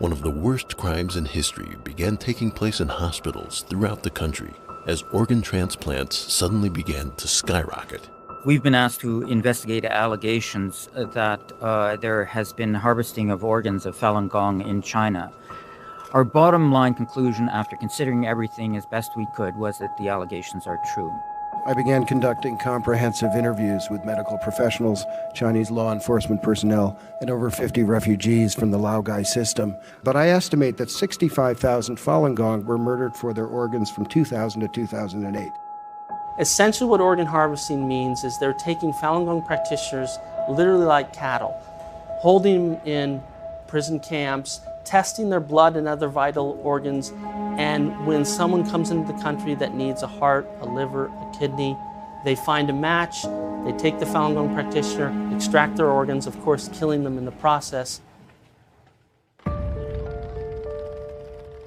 One of the worst crimes in history began taking place in hospitals throughout the country as organ transplants suddenly began to skyrocket. We've been asked to investigate allegations that there has been harvesting of organs of Falun Gong in China. Our bottom line conclusion, after considering everything as best we could, was that the allegations are true. I began conducting comprehensive interviews with medical professionals, Chinese law enforcement personnel, and over 50 refugees from the Laogai system. But I estimate that 65,000 Falun Gong were murdered for their organs from 2000 to 2008. Essentially what organ harvesting means is they're taking Falun Gong practitioners literally like cattle, holding them in prison camps, testing their blood and other vital organs, and when someone comes into the country that needs a heart, a liver, a kidney, they find a match, they take the Falun Gong practitioner, extract their organs, of course killing them in the process.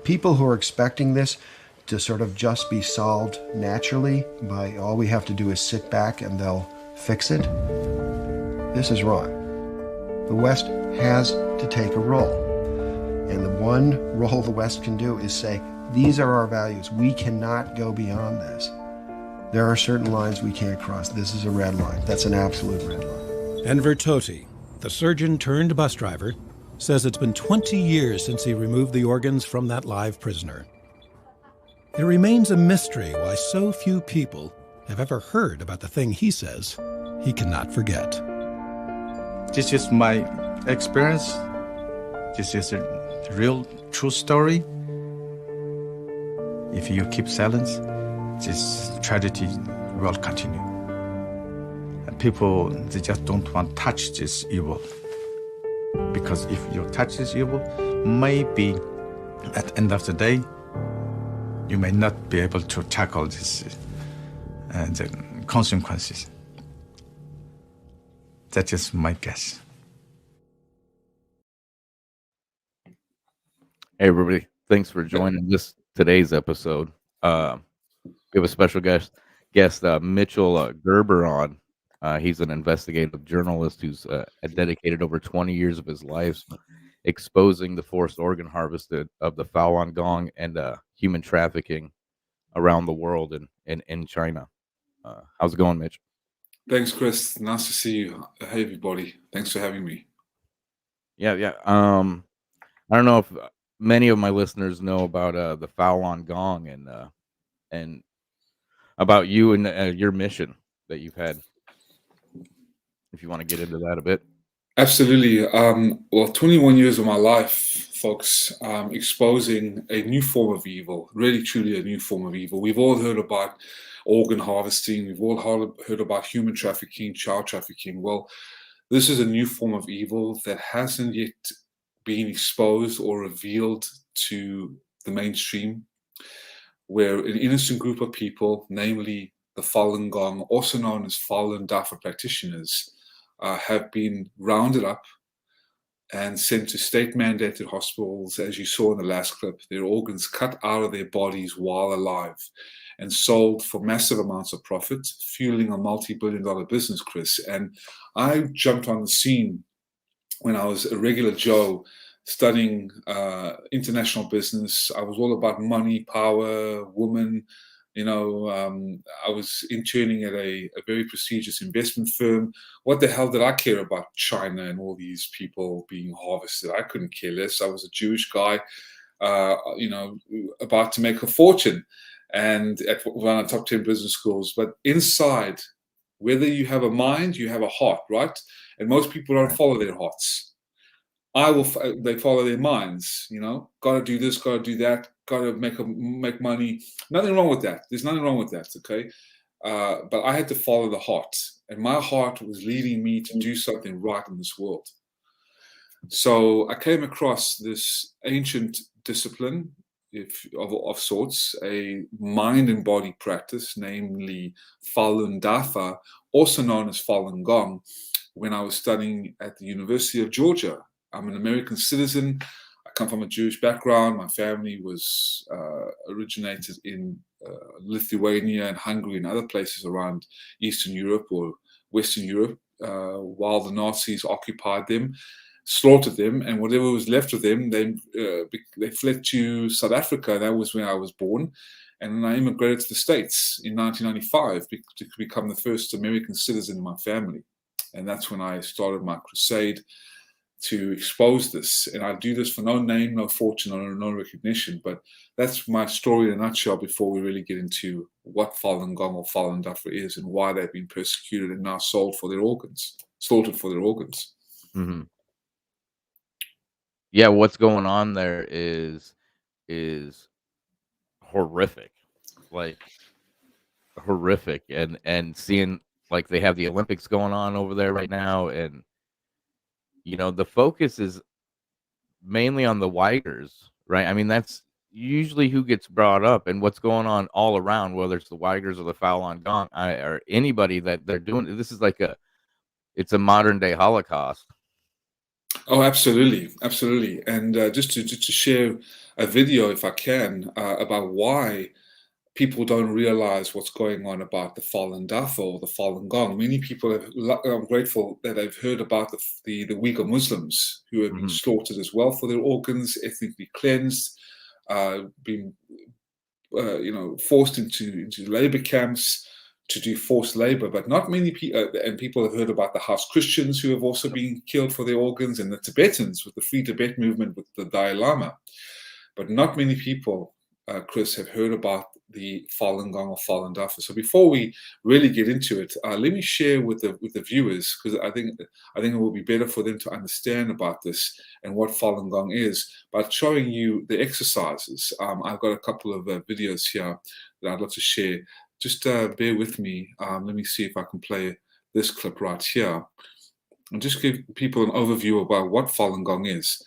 People who are expecting this to sort of just be solved naturally by all we have to do is sit back and they'll fix it, this is wrong. The West has to take a role. And the one role the West can do is say, these are our values. We cannot go beyond this. There are certain lines we can't cross. This is a red line. That's an absolute red line. Enver Tohti, the surgeon turned bus driver, says it's been 20 years since he removed the organs from that live prisoner. It remains a mystery why so few people have ever heard about the thing he says he cannot forget. This is my experience. This is a real true story. If you keep silence, this tragedy will continue. And people, they just don't want to touch this evil. Because if you touch this evil, maybe at the end of the day, you may not be able to tackle this the consequences. That is my guess. Hey everybody, thanks for joining today's episode. We have a special guest Mitchell Gerber on. He's an investigative journalist who's dedicated over 20 years of his life exposing the forced organ harvest of the Falun Gong and human trafficking around the world and in China. How's it going, Mitch? Thanks, Chris. Nice to see you. Hey, everybody. Thanks for having me. Yeah. I don't know if many of my listeners know about the Falun Gong and about you and your mission that you've had. If you want to get into that a bit. Absolutely. Well, 21 years of my life, folks, exposing a new form of evil, really, truly a new form of evil. We've all heard about organ harvesting. We've all heard about human trafficking, child trafficking. Well, this is a new form of evil that hasn't yet been exposed or revealed to the mainstream, where an innocent group of people, namely the Falun Gong, also known as Falun Dafa practitioners, have been rounded up and sent to state-mandated hospitals, as you saw in the last clip, their organs cut out of their bodies while alive and sold for massive amounts of profit, fueling a multi-billion-dollar business, Chris. And I jumped on the scene when I was a regular Joe studying international business. I was all about money, power, woman. I was interning at a very prestigious investment firm. What the hell did I care about China and all these people being harvested? I couldn't care less. I was a Jewish guy, about to make a fortune and at one of the top 10 business schools. But inside, whether you have a mind, you have a heart, right? And most people don't follow their hearts. They follow their minds, got to do this, got to do that, got to make money. Nothing wrong with that. There's nothing wrong with that, okay? But I had to follow the heart. And my heart was leading me to do something right in this world. So I came across this ancient discipline of sorts, a mind and body practice, namely Falun Dafa, also known as Falun Gong, when I was studying at the University of Georgia. I'm an American citizen. I come from a Jewish background. My family was originated in Lithuania and Hungary and other places around Eastern Europe or Western Europe while the Nazis occupied them. slaughtered them, and whatever was left of them, they fled to South Africa. That was where I was born. And then I immigrated to the States in 1995 to become the first American citizen in my family. And that's when I started my crusade to expose this. And I do this for no name, no fortune, or no recognition. But that's my story in a nutshell before we really get into what Falun Gong or Falun Dafa is and why they've been persecuted and now slaughtered for their organs. Mm-hmm. Yeah, what's going on there is horrific, like horrific, and seeing like they have the Olympics going on over there right now, and the focus is mainly on the Uyghurs, right? I mean, that's usually who gets brought up, and what's going on all around, whether it's the Uyghurs or the Falun Gong or anybody that they're doing. This is like it's a modern day Holocaust. Oh, absolutely, absolutely. And just to share a video, if I can, about why people don't realize what's going on about the Falun Dafa or the Falun Gong. Many people I'm grateful that they've heard about the Uyghur Muslims who have been slaughtered as well for their organs, ethnically cleansed, been forced into labor camps to do forced labor. But not many people, and people have heard about the house Christians who have also been killed for their organs, and the Tibetans with the Free Tibet movement with the Dalai Lama. But not many people, Chris, have heard about the Falun Gong or Falun Dafa. So before we really get into it, let me share with the viewers, because I think it will be better for them to understand about this and what Falun Gong is by showing you the exercises. I've got a couple of videos here that I'd love to share. Just bear with me. Let me see if I can play this clip right here and just give people an overview about what Falun Gong is.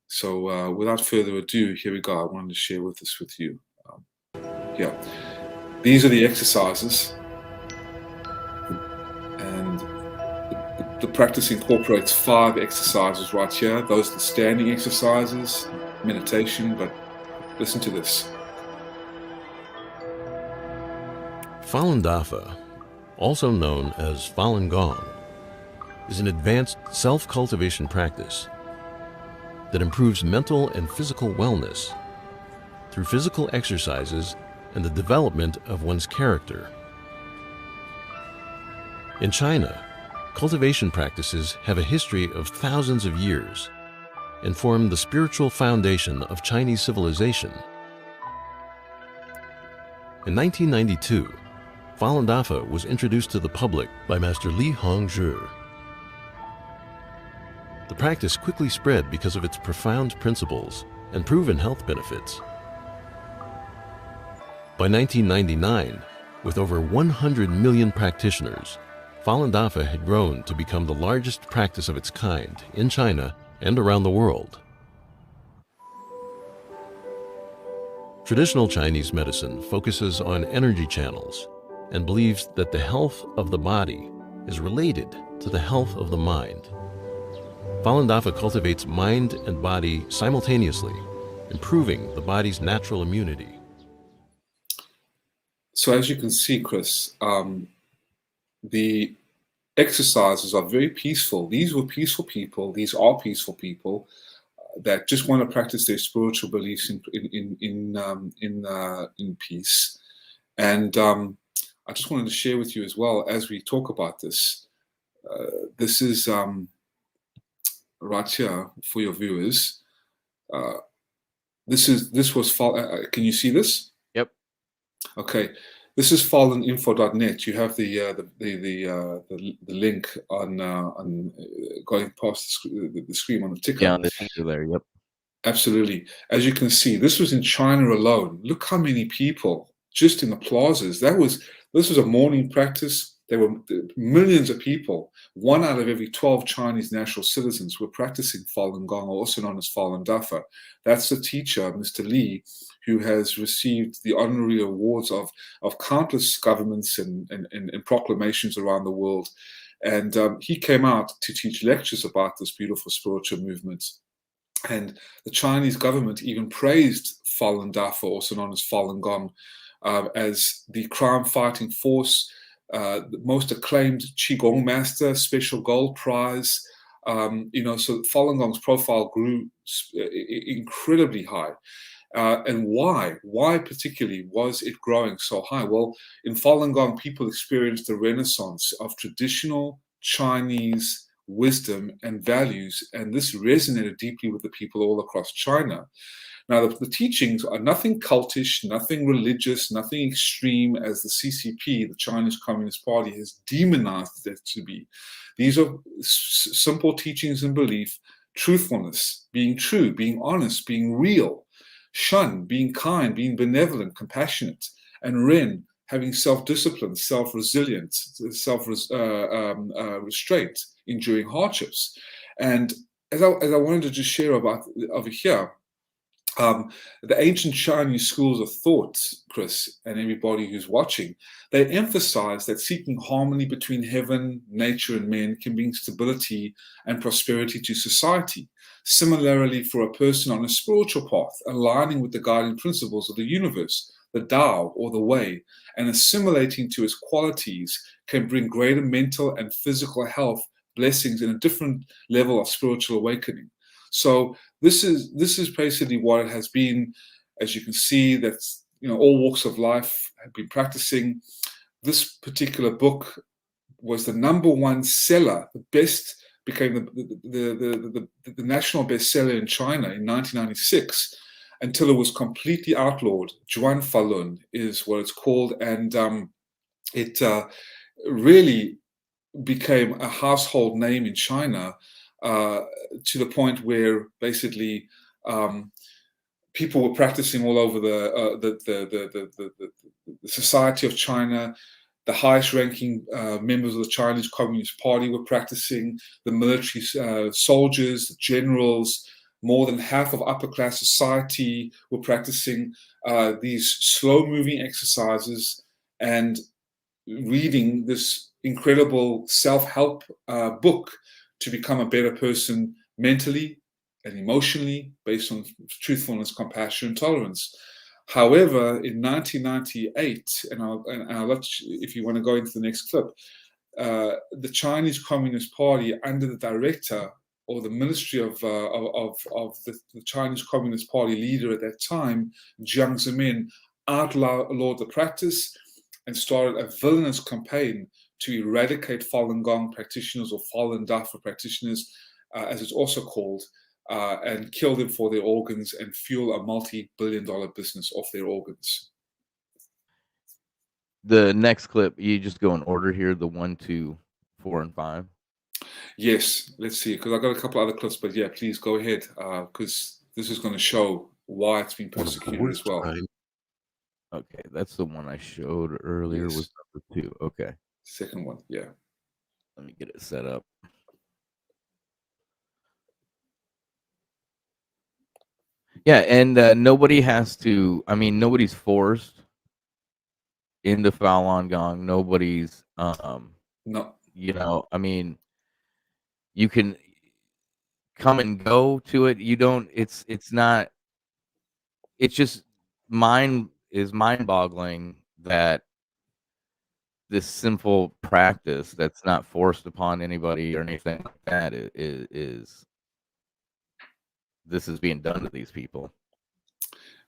So without further ado, here we go. I wanted to share this with you. Yeah, these are the exercises, and the practice incorporates 5 exercises right here. Those are the standing exercises, meditation, but listen to this. Falun Dafa, also known as Falun Gong, is an advanced self-cultivation practice that improves mental and physical wellness through physical exercises and the development of one's character. In China, cultivation practices have a history of thousands of years and form the spiritual foundation of Chinese civilization. In 1992, Falun Dafa was introduced to the public by Master Li Hongzhi. The practice quickly spread because of its profound principles and proven health benefits. By 1999, with over 100 million practitioners, Falun Dafa had grown to become the largest practice of its kind in China and around the world. Traditional Chinese medicine focuses on energy channels and believes that the health of the body is related to the health of the mind. Falun Dafa cultivates mind and body simultaneously, improving the body's natural immunity. So as you can see, Chris, the exercises are very peaceful. These were peaceful people. These are peaceful people that just want to practice their spiritual beliefs in peace. And I just wanted to share with you as well as we talk about this. This is right here for your viewers. This was can you see this? Yep. Okay. This is faluninfo.net. You have the link on going past the screen on the ticker. Yeah, on the ticker there. Yep. Absolutely. As you can see, this was in China alone. Look how many people just in the plazas. This was a morning practice. There were millions of people. 1 out of every 12 Chinese national citizens were practicing Falun Gong, also known as Falun Dafa. That's the teacher, Mr. Li, who has received the honorary awards of countless governments and proclamations around the world. And he came out to teach lectures about this beautiful spiritual movement. And the Chinese government even praised Falun Dafa, also known as Falun Gong, as the crime-fighting force, the most acclaimed Qigong master, special gold prize, So Falun Gong's profile grew incredibly high. And why? Why particularly was it growing so high? Well, in Falun Gong, people experienced a renaissance of traditional Chinese wisdom and values, and this resonated deeply with the people all across China. Now, the teachings are nothing cultish, nothing religious, nothing extreme, as the CCP, the Chinese Communist Party, has demonized it to be. These are simple teachings and belief: truthfulness, being true, being honest, being real; shun, being kind, being benevolent, compassionate; and ren, having self-discipline, self-resilience, self-restraint, enduring hardships. And as I wanted to just share about over here, the ancient Chinese schools of thought, Chris, and everybody who's watching, they emphasize that seeking harmony between heaven, nature, and men can bring stability and prosperity to society. Similarly, for a person on a spiritual path, aligning with the guiding principles of the universe, the Tao or the Way, and assimilating to its qualities can bring greater mental and physical health, blessings, and a different level of spiritual awakening. So this is basically what it has been. As you can see, that all walks of life have been practicing. This particular book was the #1 seller, became the national bestseller in China in 1996, until it was completely outlawed. Zhuan Falun is what it's called, and it really became a household name in China, to the point where basically people were practicing all over the society of China. The highest-ranking members of the Chinese Communist Party were practicing. The military soldiers, the generals, more than half of upper-class society were practicing these slow-moving exercises and reading this incredible self-help book to become a better person mentally and emotionally, based on truthfulness, compassion, and tolerance. However, in 1998, and I'll let you, if you want to go into the next clip, the Chinese Communist Party, under the director or the ministry of the Chinese Communist Party leader at that time, Jiang Zemin, outlawed the practice and started a villainous campaign to eradicate Falun Gong practitioners, or Falun Dafa practitioners, as it's also called, and kill them for their organs and fuel a multi-billion-dollar business off their organs. The next clip, you just go in order here, the 1, 2, 4, and 5. Yes, let's see, because I've got a couple other clips, but yeah, please go ahead, because this is going to show why it's been persecuted as well. Okay, that's the one I showed earlier. Yes. Was number 2. Okay. Second one, yeah. Let me get it set up. Yeah, and nobody has to, nobody's forced into Falun Gong. Nobody's, No. You can come and go to it. You don't, it's not, it's just mind-boggling that this simple practice that's not forced upon anybody or anything like that is this is being done to these people.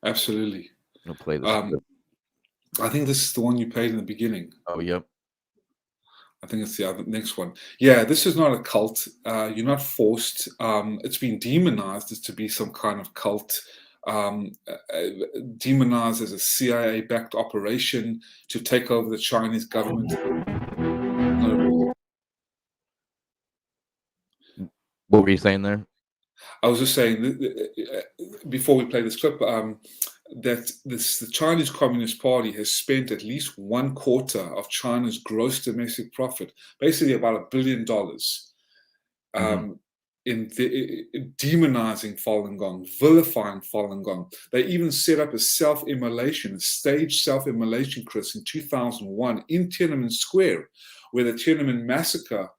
Absolutely. I'll play this clip. I think this is the one you played in the beginning. Oh, yep. I think it's the next one. Yeah, this is not a cult. You're not forced. It's been demonized as to be some kind of cult, demonized as a CIA-backed operation to take over the Chinese government. What were you saying there? I was just saying, before we play this clip, that the Chinese Communist Party has spent at least 1/4 of China's gross domestic profit, basically about $1 billion, in demonizing Falun Gong, vilifying Falun Gong. They even set up a self-immolation, a staged self-immolation, Chris, in 2001 in Tiananmen Square, where the Tiananmen massacre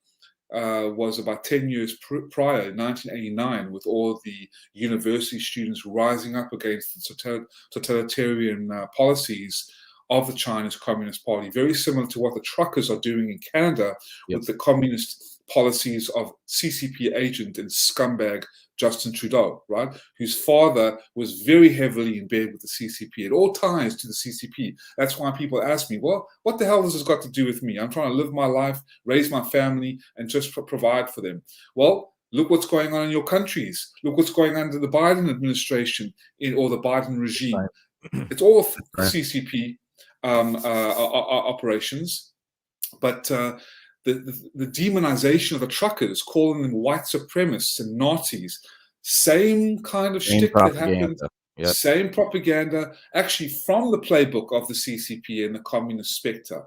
was about 10 years prior, in 1989, with all the university students rising up against the totalitarian policies of the Chinese Communist Party, very similar to what the truckers are doing in Canada with the Communist policies of CCP agent and scumbag Justin Trudeau, right? Whose father was very heavily in bed with the CCP, at all ties to the CCP. That's why people ask me, well, what the hell has this got to do with me? I'm trying to live my life, raise my family, and just provide for them. Well, look what's going on in your countries. Look what's going on under the Biden administration or the Biden regime. Right. It's all Right. CCP operations, but the demonization of the truckers, calling them white supremacists and Nazis, same kind of shtick that happened. Yep. Same propaganda, actually from the playbook of the CCP and the communist spectre,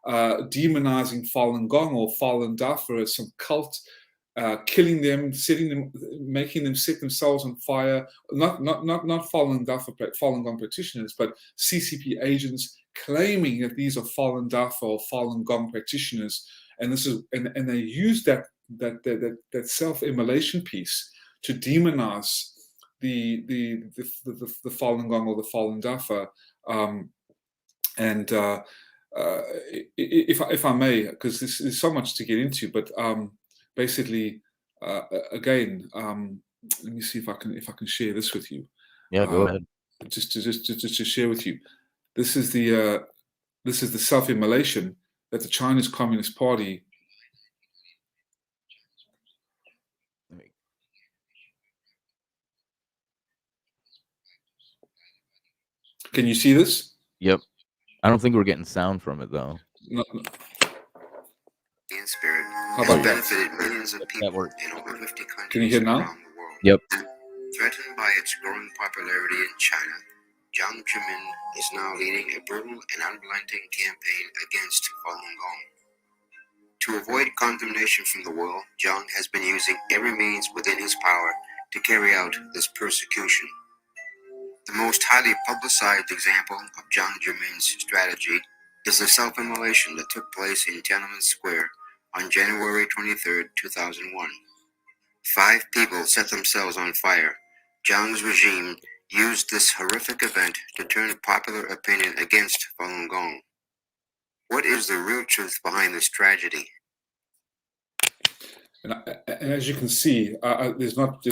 demonizing Falun Gong or Falun Dafa as some cult, killing them, making them set themselves on fire. Not Falun Dafa, Falun Gong practitioners, but CCP agents claiming that these are Falun Dafa or Falun Gong practitioners, and and they use that self-immolation piece to demonize the Falun Gong or the Falun Dafa, if I may, because there's so much to get into, but basically, again, let me see if I can share this with you. Yeah, go ahead. Just to share with you, this is the self-immolation that the Chinese Communist Party. Can you see this? Yep. I don't think we're getting sound from it though. No. In spirit, How about that? benefited millions of people in over 50 countries Can you hear now? around the world. Yep. Threatened by its growing popularity in China, Jiang Zemin is now leading a brutal and unrelenting campaign against Falun Gong. To avoid condemnation from the world, Jiang has been using every means within his power to carry out this persecution. The most highly publicized example of Jiang Zemin's strategy is the self-immolation that took place in Tiananmen Square on January 23, 2001. 5 people set themselves on fire. Jiang's regime used this horrific event to turn popular opinion against Falun Gong. What is the real truth behind this tragedy? And as you can see, there's not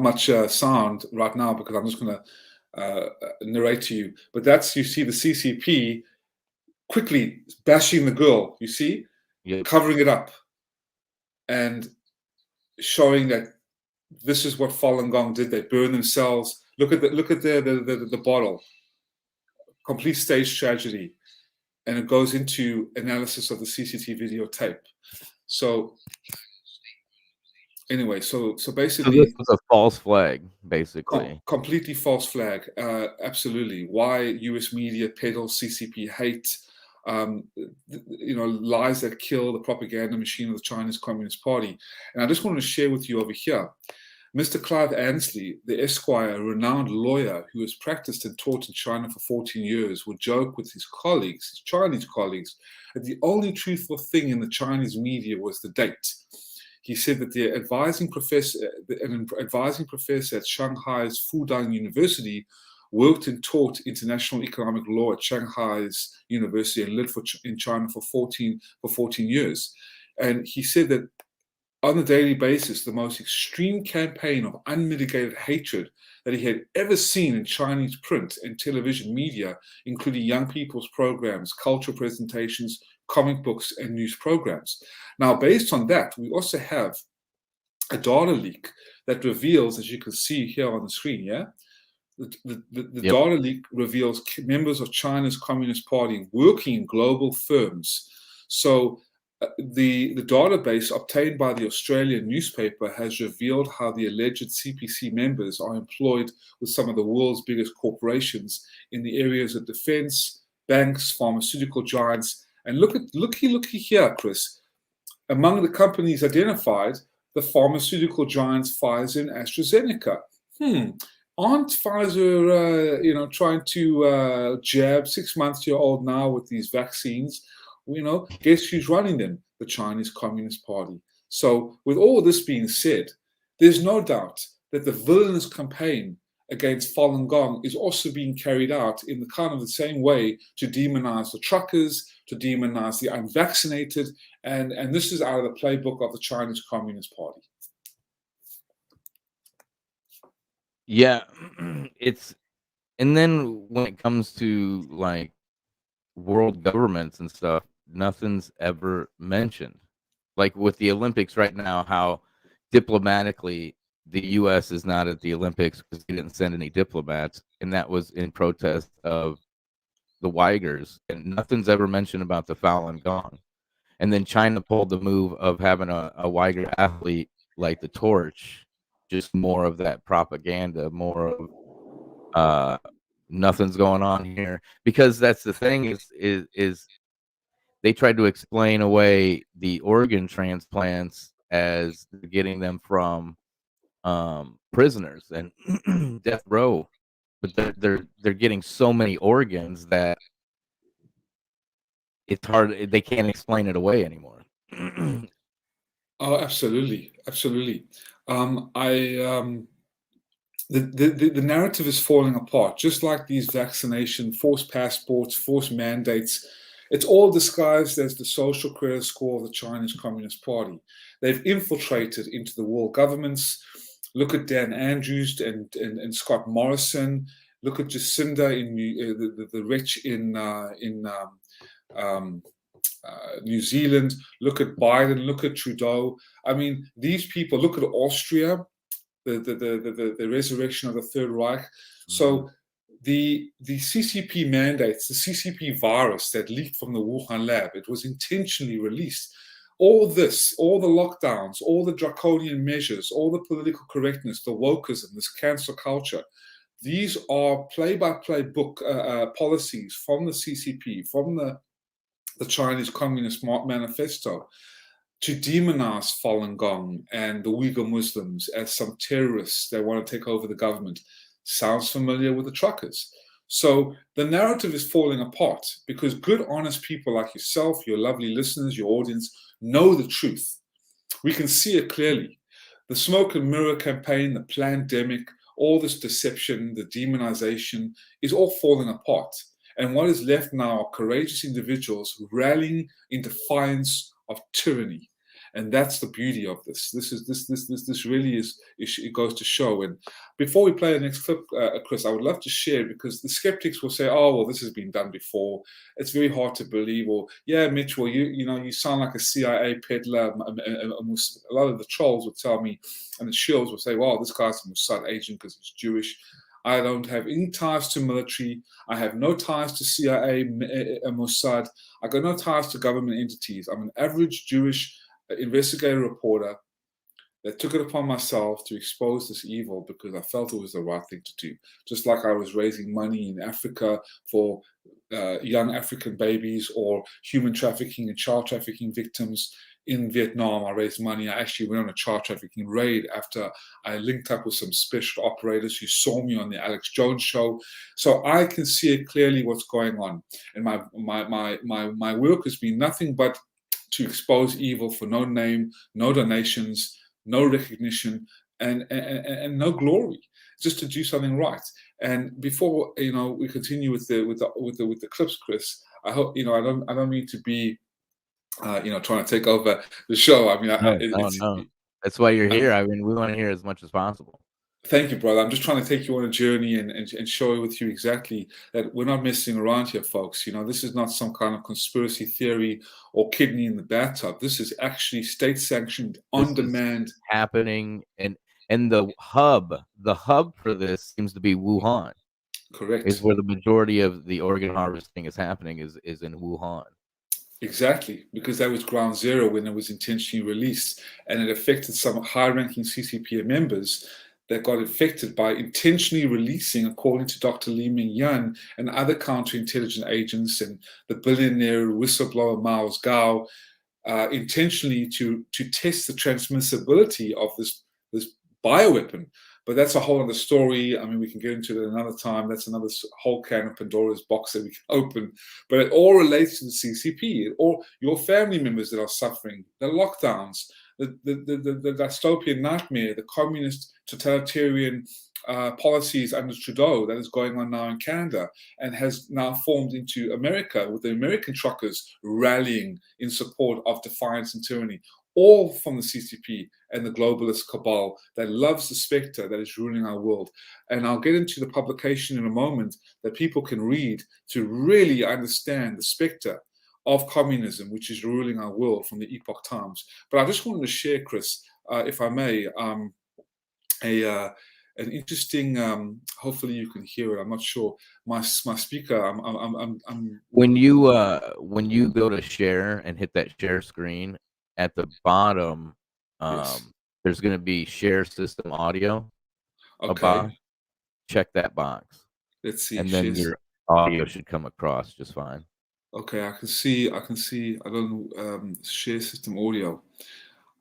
much sound right now because I'm just going to narrate to you. But you see the CCP quickly bashing the girl, you see, Yep. covering it up and showing that this is what Falun Gong did. They burn themselves. Look at the bottle. Complete stage tragedy. And it goes into analysis of the CCTV videotape. So anyway, so basically, So this is a false flag, basically. completely false flag. Absolutely. Why U.S. media peddles CCP hate? Lies that kill the propaganda machine of the Chinese Communist Party. And I just want to share with you over here, Mr. Clive Ansley, the Esquire, a renowned lawyer who has practiced and taught in China for 14 years, would joke with his Chinese colleagues, that the only truthful thing in the Chinese media was the date. He said that an advising professor at Shanghai's Fudan University worked and taught international economic law at Shanghai's university and lived in China for 14 years. And he said that on a daily basis, the most extreme campaign of unmitigated hatred that he had ever seen in Chinese print and television media, including young people's programs, cultural presentations, comic books, and news programs. Now, based on that, we also have a data leak that reveals, as you can see here on the screen, the data leak reveals members of China's Communist Party working in global firms. So the database obtained by the Australian newspaper has revealed how the alleged CPC members are employed with some of the world's biggest corporations in the areas of defense, banks, pharmaceutical giants. And looky here, Chris. Among the companies identified, the pharmaceutical giants Pfizer and AstraZeneca. Aren't Pfizer, trying to jab 6-month-old now with these vaccines? Guess who's running them? The Chinese Communist Party. So with all this being said, there's no doubt that the villainous campaign against Falun Gong is also being carried out in the kind of the same way to demonize the truckers, to demonize the unvaccinated, and this is out of the playbook of the Chinese Communist Party. Yeah, it's and then when it comes to like world governments and stuff, nothing's ever mentioned. Like with the Olympics right now, how diplomatically the U.S. is not at the Olympics because they didn't send any diplomats, and that was in protest of the Uyghurs, and nothing's ever mentioned about the Falun Gong. And then China pulled the move of having a Uyghur athlete like the torch, just more of that propaganda, more of nothing's going on here, because that's the thing is they tried to explain away the organ transplants as getting them from prisoners and death row, but they're getting so many organs that it's hard. They can't explain it away anymore. Oh, absolutely, absolutely. The narrative is falling apart, just like these vaccination, forced passports, forced mandates. It's all disguised as the social credit score of the Chinese Communist Party. They've infiltrated into the world governments. Look at Dan Andrews and Scott Morrison. Look at Jacinda in the rich in New Zealand. Look at Biden. Look at Trudeau. I mean, these people. Look at Austria. The resurrection of the Third Reich. So the CCP mandates, the CCP virus that leaked from the Wuhan lab, it was intentionally released. All this, all the lockdowns, all the draconian measures, all the political correctness, the wokeism, this cancel culture, these are play-by-play book policies from the CCP, from the Chinese Communist Manifesto, to demonize Falun Gong and the Uyghur Muslims as some terrorists that want to take over the government. Sounds familiar with the truckers. So the narrative is falling apart because good, honest people like yourself, your lovely listeners, your audience, know the truth. We can see it clearly. The smoke and mirror campaign, the pandemic, all this deception, the demonization is all falling apart. And what is left now are courageous individuals rallying in defiance of tyranny. And that's the beauty of this. This really is. It goes to show. And before we play the next clip, Chris, I would love to share, because the skeptics will say, "Oh, well, this has been done before. It's very hard to believe." Or, "Yeah, Mitch, well, you sound like a CIA peddler." A lot of the trolls would tell me, and the shills would say, "Well, this guy's a Mossad agent because he's Jewish." I don't have any ties to military. I have no ties to CIA, Mossad. I got no ties to government entities. I'm an average Jewish investigative reporter that took it upon myself to expose this evil because I felt it was the right thing to do. Just like I was raising money in Africa for young African babies, or human trafficking and child trafficking victims in Vietnam. I raised money. I actually went on a child trafficking raid after I linked up with some special operators who saw me on the Alex Jones show. So I can see it clearly what's going on. And my work has been nothing but to expose evil for no name, no donations, no recognition, and no glory, just to do something right. And before we continue with the clips, Chris, I hope I don't mean to be trying to take over the show. I mean, No. That's why you're here. I mean, we want to hear as much as possible. Thank you, brother. I'm just trying to take you on a journey and show with you exactly that we're not messing around here, folks. This is not some kind of conspiracy theory or kidney in the bathtub. This is actually state-sanctioned, on-demand happening, and the hub for this seems to be Wuhan. Correct. Is where the majority of the organ harvesting is happening, is in Wuhan. Exactly, because that was ground zero when it was intentionally released, and it affected some high-ranking CCP members that got infected by intentionally releasing, according to Dr. Li Mingyan and other counterintelligence agents and the billionaire whistleblower Miles Gao, intentionally to test the transmissibility of this bioweapon. But that's a whole other story. I mean, we can get into it another time. That's another whole can of Pandora's box that we can open. But it all relates to the CCP, or your family members that are suffering, the lockdowns, the dystopian nightmare, the communist totalitarian policies under Trudeau that is going on now in Canada and has now formed into America, with the American truckers rallying in support of defiance and tyranny, all from the CCP and the globalist cabal that loves the spectre that is ruling our world. And I'll get into the publication in a moment that people can read to really understand the spectre of communism, which is ruling our world from the Epoch Times. But I just wanted to share, Chris, if I may, an interesting. Hopefully, you can hear it. I'm not sure. My speaker. I'm when you go to share and hit that share screen at the bottom, Yes. there's going to be share system audio. Okay. Check that box, Let's see. and then your audio should come across just fine. Okay, I can see. I don't share system audio.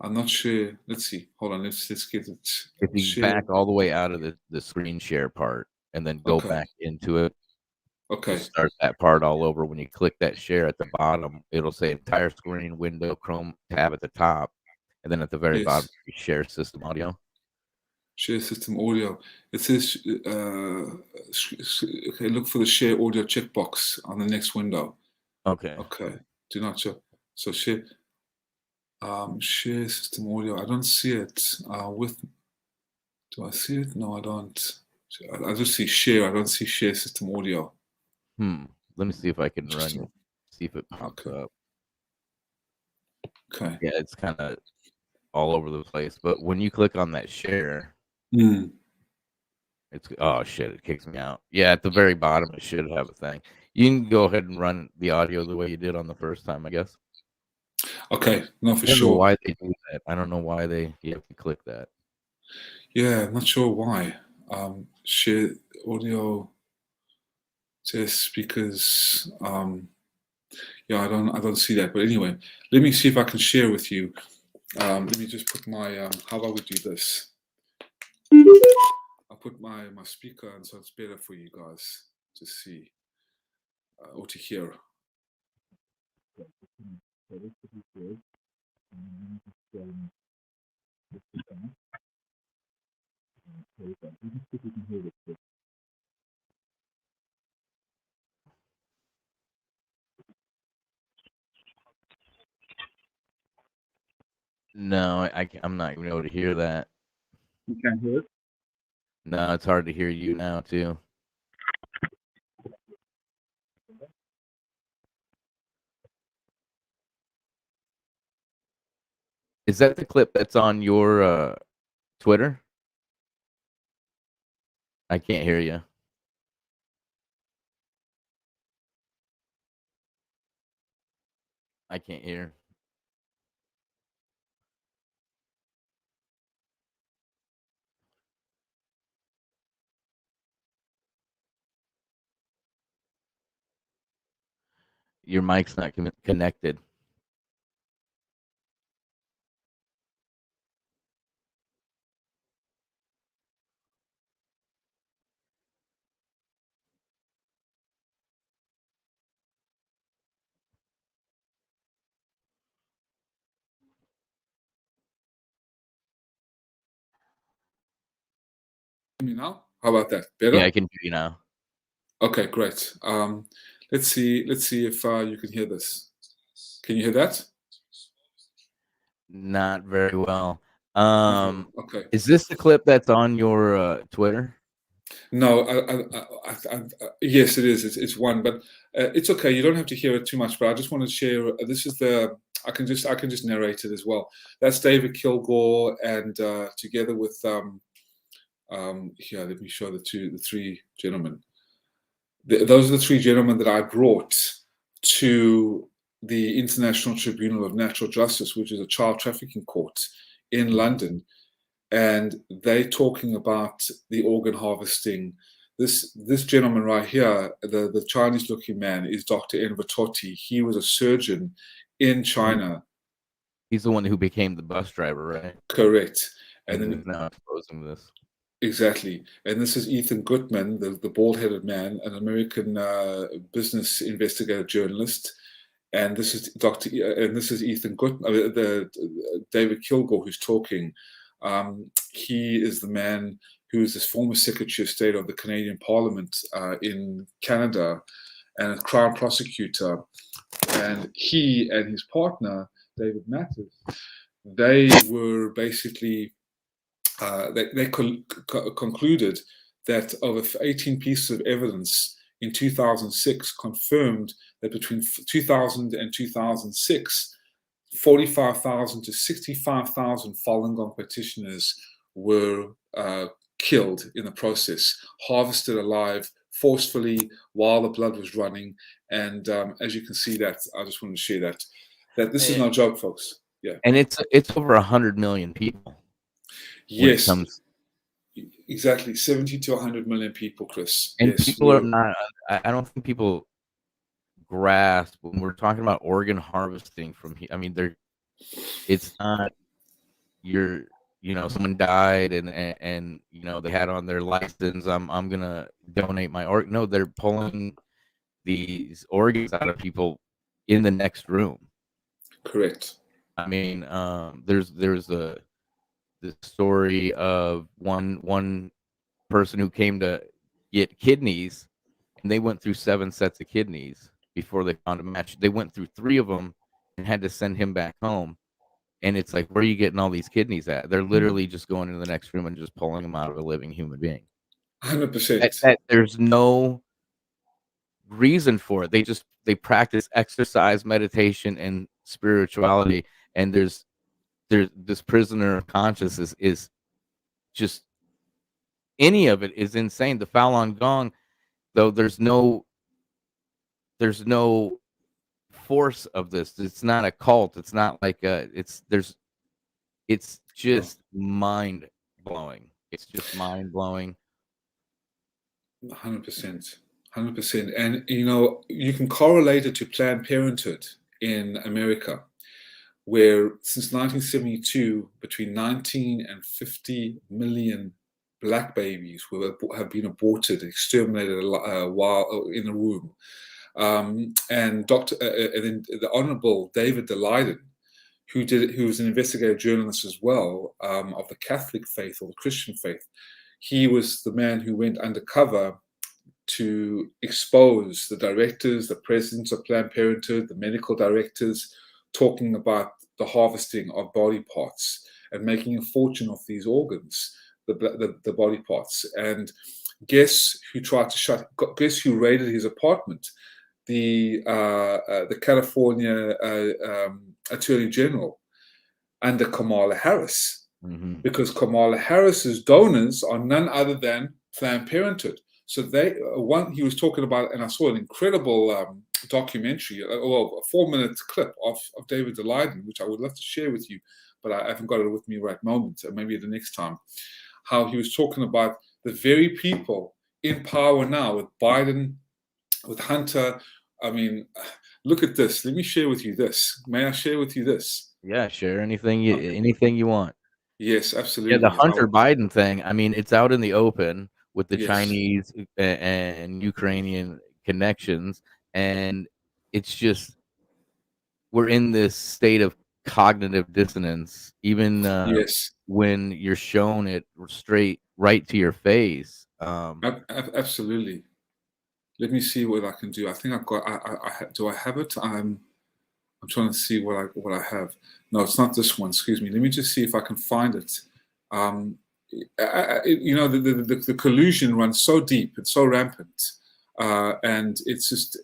I'm not sure. Let's see. Hold on. Let's get it. If you Share. back all the way out of the screen share part and then go Okay. back into it, Okay. just start that part all over. When you click that share at the bottom, it'll say entire screen, window, Chrome tab at the top, and then at the very Yes. bottom, share system audio. Share system audio. It says, okay, look for the share audio checkbox on the next window. Okay. Okay. Do not show. So share system audio. I don't see it. Do I see it? No, I don't. I just see share. I don't see share system audio. Let me see if I can run it. See if it pops up. Okay. Yeah, it's kind of all over the place. But when you click on that share, it's oh shit, it kicks me out. Yeah, at the very bottom it should have a thing. You can go ahead and run the audio the way you did on the first time, I guess. Okay, no, for I don't sure. know why they do that. I don't know why you have to click that. Yeah, I'm not sure why. Share audio test speakers. Yeah, I don't see that. But anyway, let me see if I can share with you. Let me just put my how about we do this? I'll put my speaker on so it's better for you guys to see or to hear. No, I'm not even able to hear that. You can't hear it? No, it's hard to hear you now too. Is that the clip that's on your Twitter? I can't hear you. I can't hear. Your mic's not connected. Me now? How about that? Better? Yeah, I can hear you now. Okay, great. Let's see if you can hear this. Can you hear that? Not very well. Okay. Is this the clip that's on your Twitter? No, yes, it is. It's one, but it's okay. You don't have to hear it too much. But I just want to share. This is the. I can just narrate it as well. That's David Kilgore, and together with here, let me show the three gentlemen. Those are the three gentlemen that I brought to the International Tribunal of Natural Justice, which is a child trafficking court in London. And they're talking about the organ harvesting. This gentleman right here, the Chinese-looking man, is Dr. Enver Tohti. He was a surgeon in China. He's the one who became the bus driver, right? Correct. And then now exposing this. Exactly. And this is Ethan Gutmann, the bald-headed man, an American business investigator journalist. And this is Ethan Gutmann, David Kilgore, who's talking He is the man who is the former Secretary of State of the Canadian Parliament in Canada and a Crown prosecutor. And he and his partner, David Mathers, they were basically, they concluded that over 18 pieces of evidence in 2006 confirmed that between 2000 and 2006, 45,000 to 65,000 Falun Gong practitioners were killed in the process, harvested alive, forcefully, while the blood was running. And as you can see, that I just want to share that this is no joke, folks. Yeah, and it's over 100 million people. Yes, exactly, 70 to 100 million people, Chris. And yes, people are not. I don't think people grasp when we're talking about organ harvesting from here. I mean, it's not someone died and they had on their license, I'm gonna donate my organ. No, they're pulling these organs out of people in the next room. Correct. I mean, there's the story of one person who came to get kidneys, and they went through 7 sets of kidneys before they found a match. They went through 3 of them and had to send him back home. And it's like, where are you getting all these kidneys at? They're literally just going into the next room and just pulling them out of a living human being. 100%. There's no reason for it. They practice exercise, meditation, and spirituality. And there's this prisoner of consciousness is just, any of it is insane. The Falun Gong, though, there's no force of this. It's not a cult. It's not like it's just mind blowing. It's just mind blowing. 100%. 100%. And you can correlate it to Planned Parenthood in America, where since 1972, between 19 and 50 million black babies have been aborted, exterminated while in the womb. And then the Honorable David Daleiden, who was an investigative journalist as well, of the Catholic faith or the Christian faith, he was the man who went undercover to expose the directors, the presidents of Planned Parenthood, the medical directors, talking about the harvesting of body parts and making a fortune off these organs, the body parts. And guess who raided his apartment? The California Attorney General under Kamala Harris, because Kamala Harris's donors are none other than Planned Parenthood. So he was talking about, and I saw an incredible documentary, a 4-minute clip of David Daleiden, which I would love to share with you, but I haven't got it with me right moment. Maybe the next time, how he was talking about the very people in power now with Biden, with Hunter. I mean, look at this. Let me share with you this. May I share with you this? Yeah, share anything you want. Yes, absolutely. Yeah, the Hunter Biden thing. I mean, it's out in the open with the Chinese and Ukrainian connections, and it's just, we're in this state of cognitive dissonance, even when you're shown it straight right to your face. Absolutely. Let me see what I can do. I think I've got. Do I have it? I'm trying to see what I have. No, it's not this one. Excuse me. Let me just see if I can find it. The collusion runs so deep and so rampant, and it's just.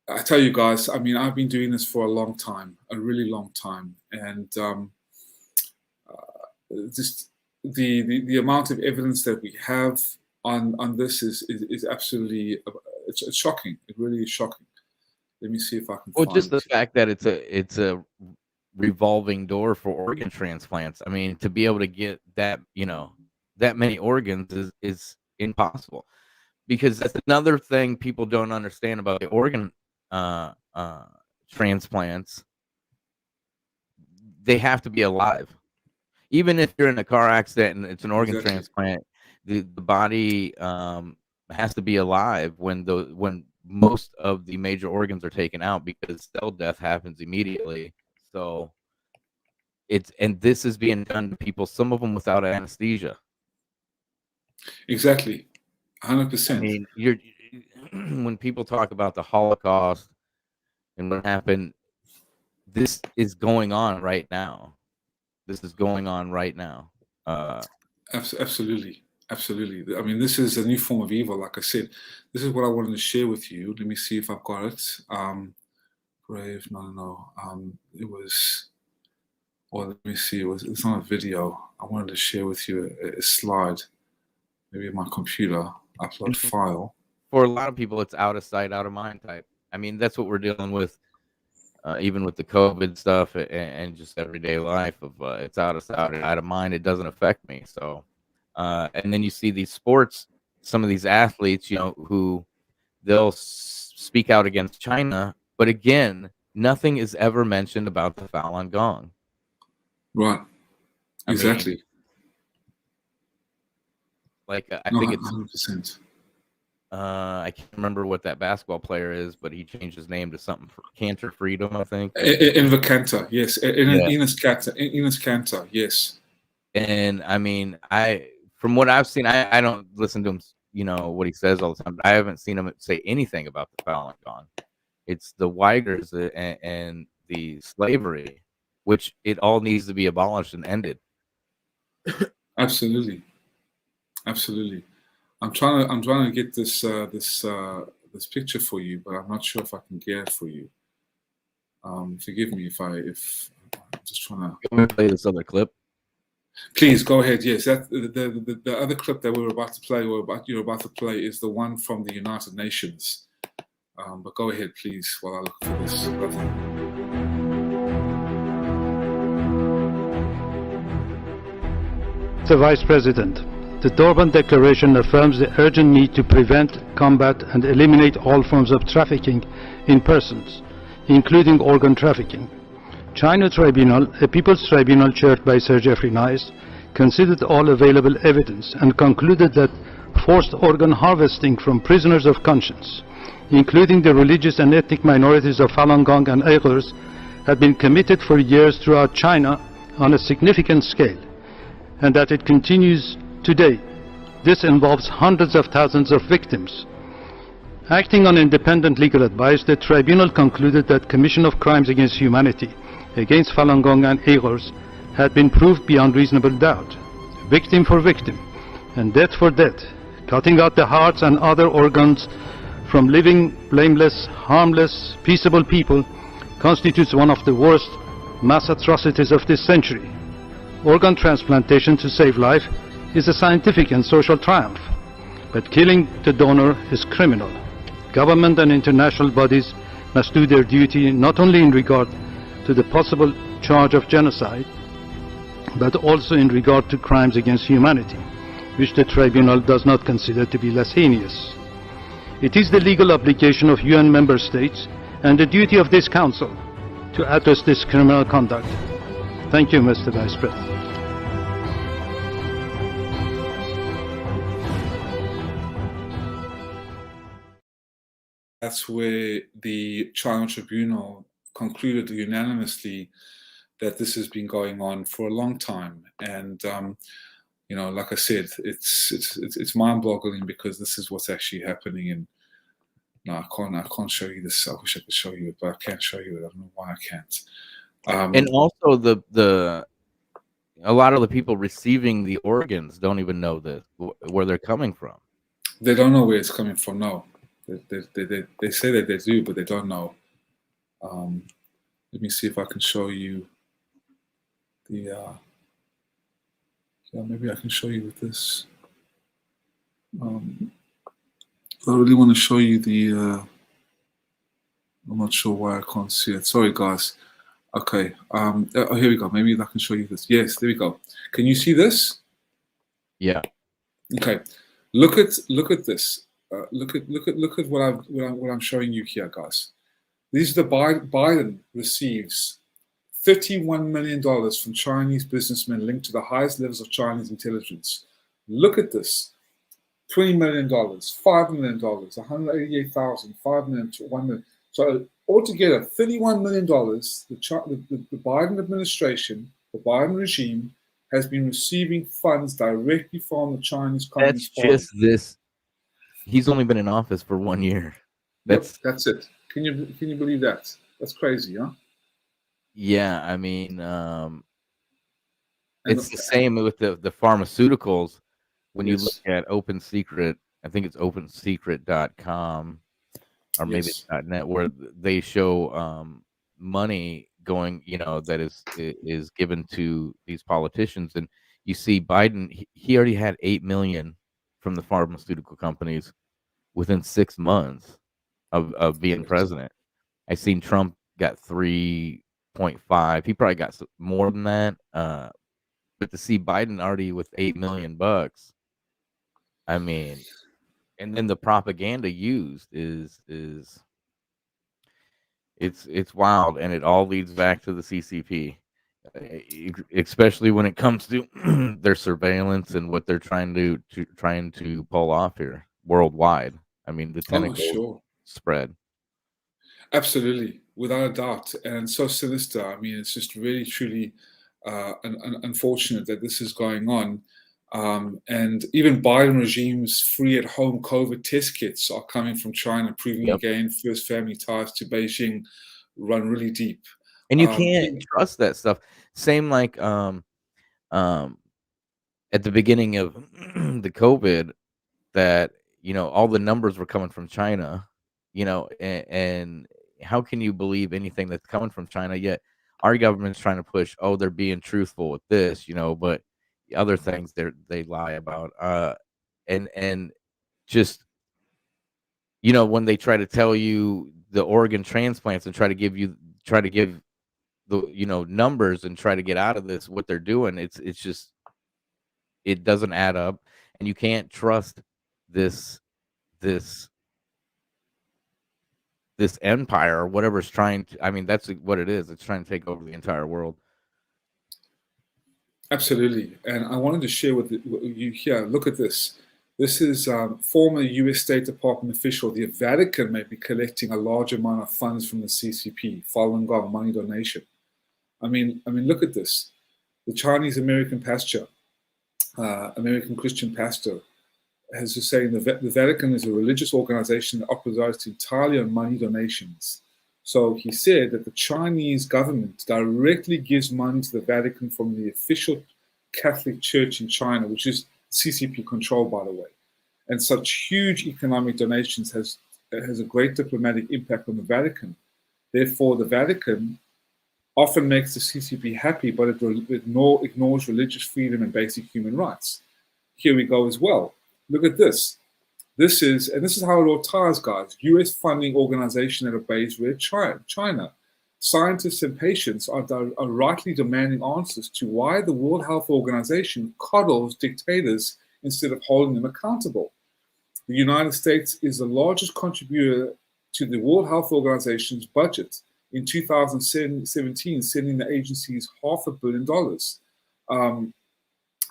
I tell you guys. I mean, I've been doing this for a long time, a really long time, and just the amount of evidence that we have on this is absolutely, it's shocking. It really is shocking. Let me see if I can. Well, just the fact that it's a revolving door for organ transplants. I mean, to be able to get that many organs is impossible, because that's another thing people don't understand about the organ transplants. They have to be alive. Even if you're in a car accident and it's an organ transplant, the body has to be alive when most of the major organs are taken out, because cell death happens immediately. So and this is being done to people, some of them without anesthesia. Exactly, I 100%. mean, when people talk about the Holocaust and what happened, this is going on right now. This is going on right now. Absolutely. Absolutely. I mean, this is a new form of evil. Like I said, this is what I wanted to share with you. Let me see if I've got it. Brave, no. It was, or let me see. It's not a video. I wanted to share with you a slide. Maybe my computer upload file. For a lot of people, it's out of sight, out of mind type. I mean, that's what we're dealing with, even with the COVID stuff and just everyday life. Of it's out of sight, out of mind. It doesn't affect me. So, and then you see these sports, some of these athletes, who they'll speak out against China, but again, nothing is ever mentioned about the Falun Gong. Right. Exactly. I think it's 100%. I can't remember what that basketball player is, but he changed his name to something for Cantor Freedom, I think. Enver Cantor, yes. Enes Cantor, yes. And I mean, from what I've seen, I don't listen to him, what he says all the time. But I haven't seen him say anything about the Falun Gong. It's the Uyghurs and the slavery, which it all needs to be abolished and ended. Absolutely. I'm trying to get this picture for you, but I'm not sure if I can get it for you. Forgive me if I'm just trying to. Can we play this other clip? Please go ahead. Yes, that the other clip that you're about to play is the one from the United Nations. But go ahead, please, while I look for this. Mr. Vice President, the Durban Declaration affirms the urgent need to prevent, combat, and eliminate all forms of trafficking in persons, including organ trafficking. China Tribunal, a people's tribunal chaired by Sir Geoffrey Nice, considered all available evidence and concluded that forced organ harvesting from prisoners of conscience, including the religious and ethnic minorities of Falun Gong and Uyghurs, had been committed for years throughout China on a significant scale, and that it continues today. This involves hundreds of thousands of victims. Acting on independent legal advice, the tribunal concluded that commission of crimes against humanity against Falun Gong and Uyghurs had been proved beyond reasonable doubt, victim for victim, and death for death. Cutting out the hearts and other organs from living, blameless, harmless, peaceable people constitutes one of the worst mass atrocities of this century. Organ transplantation to save life is a scientific and social triumph, but killing the donor is criminal. Government and international bodies must do their duty not only in regard to the possible charge of genocide, but also in regard to crimes against humanity, which the tribunal does not consider to be less heinous. It is the legal obligation of UN member states and the duty of this Council to address this criminal conduct. Thank you, Mr. Vice President. That's where the China Tribunal concluded unanimously that this has been going on for a long time, and like I said, it's mind-boggling because this is what's actually happening. And no, I can't show you this. I wish I could show you it, but I can't show you it. I don't know why I can't. And also a lot of the people receiving the organs don't even know where they're coming from. They don't know where it's coming from. No. They say that they do, but they don't know. Let me see if I can show you the. Maybe I can show you with this. I really want to show you the. I'm not sure why I can't see it. Sorry, guys. Okay. Here we go. Maybe I can show you this. Yes, there we go. Can you see this? Yeah. Okay. Look at this. Look at what I'm showing you here, guys. These are the Biden receives $31 million from Chinese businessmen linked to the highest levels of Chinese intelligence. Look at this: $20 million, $5 million, 188,000, $5 million, $1 million. So altogether, $31 million. The Biden administration the Biden regime has been receiving funds directly from the Chinese That's Communist Party. just this. He's only been in office for 1 year. That's That's it. Can you believe that? That's crazy, huh? yeah. I mean, And it's the same with the pharmaceuticals. When you look yes, at Open Secret, I think it's OpenSecret.com or maybe yes, it's .net, where they show money going, that is given to these politicians, and you see Biden. He already had 8 million from the pharmaceutical companies within 6 months of being correct. president. I seen Trump got 3.5. He probably got more than that. But to see Biden already with $8 million, I mean, and then the propaganda used is it's wild, and it all leads back to the CCP, especially when it comes to their surveillance and what they're trying to pull off here worldwide. I mean, the Oh, tentacles sure. spread. Absolutely, without a doubt, and so sinister. I mean, it's just really, truly unfortunate that this is going on. And even Biden regime's free at home COVID test kits are coming from China, proving Yep. again first family ties to Beijing run really deep. And you can't trust that stuff. Same like at the beginning of the COVID, that all the numbers were coming from China, and how can you believe anything that's coming from China? Yet our government's trying to push, oh, they're being truthful with this, but the other things they lie about. And just when they try to tell you the organ transplants and try to give the numbers and try to get out of this what they're doing, it's just, it doesn't add up, and you can't trust this this this empire or whatever's trying to. I mean, that's what it is. It's trying to take over the entire world. Absolutely. And I wanted to share with you here. Look at this. This is former US State Department official. The Vatican may be collecting a large amount of funds from the CCP, Falun Gong money donation. I mean, look at this. The Chinese American pastor, American Christian pastor, has to say the Vatican is a religious organization that operates entirely on money donations. So he said that the Chinese government directly gives money to the Vatican from the official Catholic Church in China, which is CCP controlled, by the way. And such huge economic donations has a great diplomatic impact on the Vatican. Therefore, the Vatican often makes the CCP happy, but it ignores religious freedom and basic human rights. Here we go as well. Look at this. This is how it all ties, guys. US funding organization that obeys Red China. Scientists and patients are rightly demanding answers to why the World Health Organization coddles dictators instead of holding them accountable. The United States is the largest contributor to the World Health Organization's budget in 2017, sending the agencies $500 million.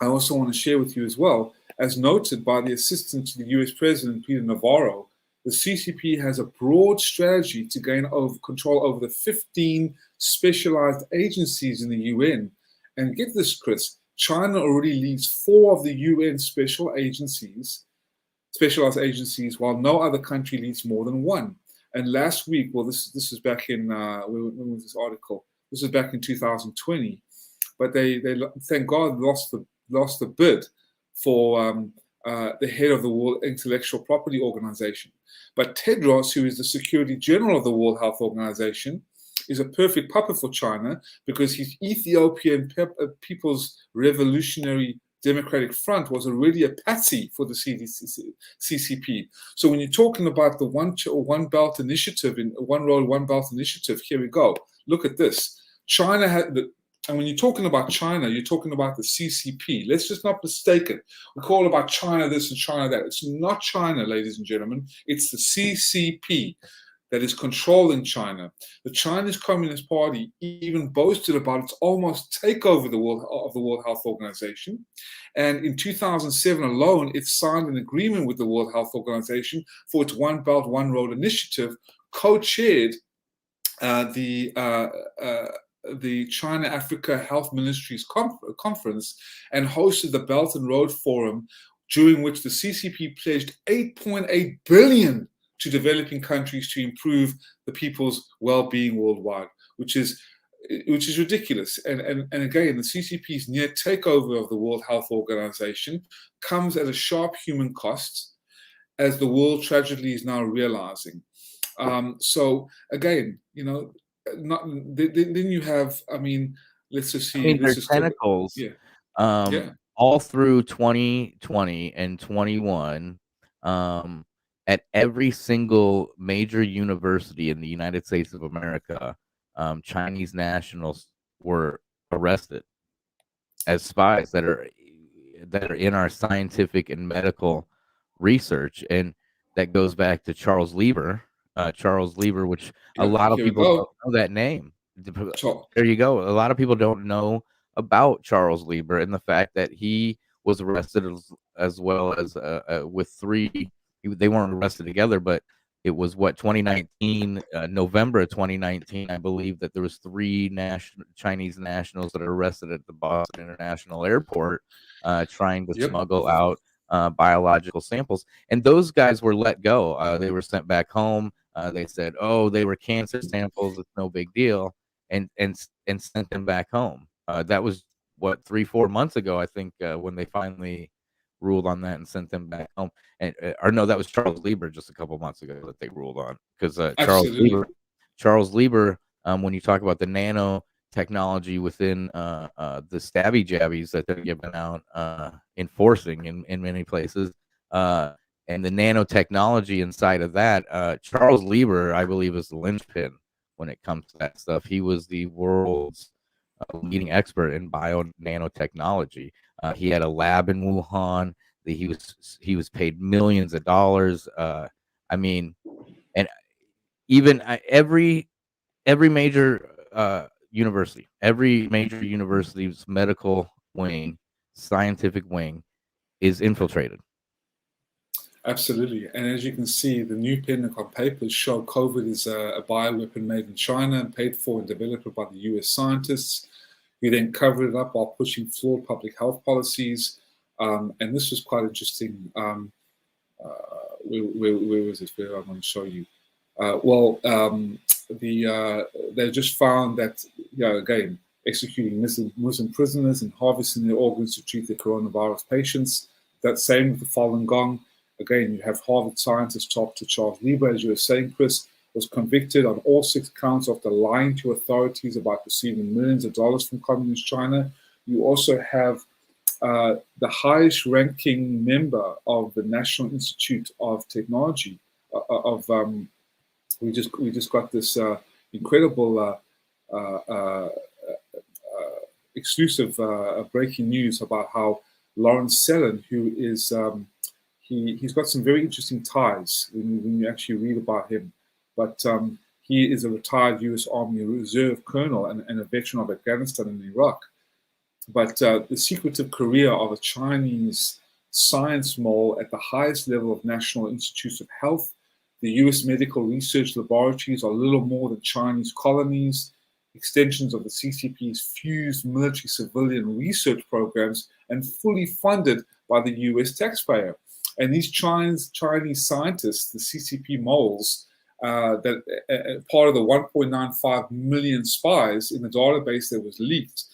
I also want to share with you as well, as noted by the assistant to the US President, Peter Navarro, the CCP has a broad strategy to gain control over the 15 specialized agencies in the UN. And get this, Chris, China already leads 4 of the UN specialized agencies, while no other country leads more than 1. And last week, well, this is back in, when was this article? This is back in 2020. But they thank God, lost the bid for the head of the World Intellectual Property Organization. But Tedros, who is the Secretary General of the World Health Organization, is a perfect puppet for China because his Ethiopian People's Revolutionary Democratic Front was already a patsy for the CCP. So when you're talking about the One Belt Initiative, in One Road, One Belt Initiative, here we go. Look at this. China had and when you're talking about China, you're talking about the CCP. Let's just not mistake it. We call about China this and China that. It's not China, ladies and gentlemen. It's the CCP that is controlling China. The Chinese Communist Party even boasted about its almost takeover of the World Health Organization. And in 2007 alone, it signed an agreement with the World Health Organization for its One Belt, One Road initiative, co-chaired the China-Africa Health Ministries conference and hosted the Belt and Road Forum, during which the CCP pledged 8.8 billion to developing countries to improve the people's well-being worldwide, which is ridiculous. And again, the CCP's near takeover of the World Health Organization comes at a sharp human cost, as the world tragically is now realizing. So again, you know, then you have, I mean, let's just see. I mean, their let's just talk, tentacles, yeah. all through 2020 and 21, at every single major university in the United States of America, Chinese nationals were arrested as spies that are in our scientific and medical research, and that goes back to Charles Lieber, which a lot of Here we people go. don't know that name. Char- There you go. A lot of people don't know about Charles Lieber and the fact that he was arrested as well as with three. They weren't arrested together, but it was 2019, November of 2019, I believe, that there was three Chinese nationals that are arrested at the Boston International Airport, trying to smuggle out biological samples, and those guys were let go. They were sent back home. They said, "Oh, they were cancer samples. It's no big deal," and sent them back home. That was 3-4 months ago, I think, when they finally ruled on that and sent them back home. And or no, that was Charles Lieber just a couple months ago that they ruled on, because Charles Lieber, when you talk about the nanotechnology within the stabby jabbies that they're giving out, enforcing in many places, and the nanotechnology inside of that, Charles Lieber, I believe, is the linchpin when it comes to that stuff. He was the world's leading expert in nanotechnology. He had a lab in Wuhan. He was paid millions of dollars. I mean, and even every major university, every major university's medical wing, scientific wing, is infiltrated. Absolutely. And as you can see, the new Pentagon papers show COVID is a bioweapon made in China and paid for and developed by the US scientists, who then covered it up while pushing flawed public health policies. And this was quite interesting. Where was it? Where I'm going to show you. They just found that, again, executing Muslim prisoners and harvesting their organs to treat the coronavirus patients. That same with the Falun Gong. Again, you have Harvard scientist Dr. Charles Lieber, as you were saying, Chris, was convicted on all 6 counts after lying to authorities about receiving millions of dollars from communist China. You also have the highest ranking member of the National Institute of Technology. We just got this incredible exclusive breaking news about how Lawrence Sellen, who is he's got some very interesting ties when you actually read about him. But he is a retired U.S. Army Reserve colonel and a veteran of Afghanistan and Iraq. But the secretive career of a Chinese science mole at the highest level of National Institutes of Health, the U.S. medical research laboratories are little more than Chinese colonies, extensions of the CCP's fused military-civilian research programs, and fully funded by the U.S. taxpayer. And these Chinese scientists, the CCP moles, that part of the 1.95 million spies in the database that was leaked,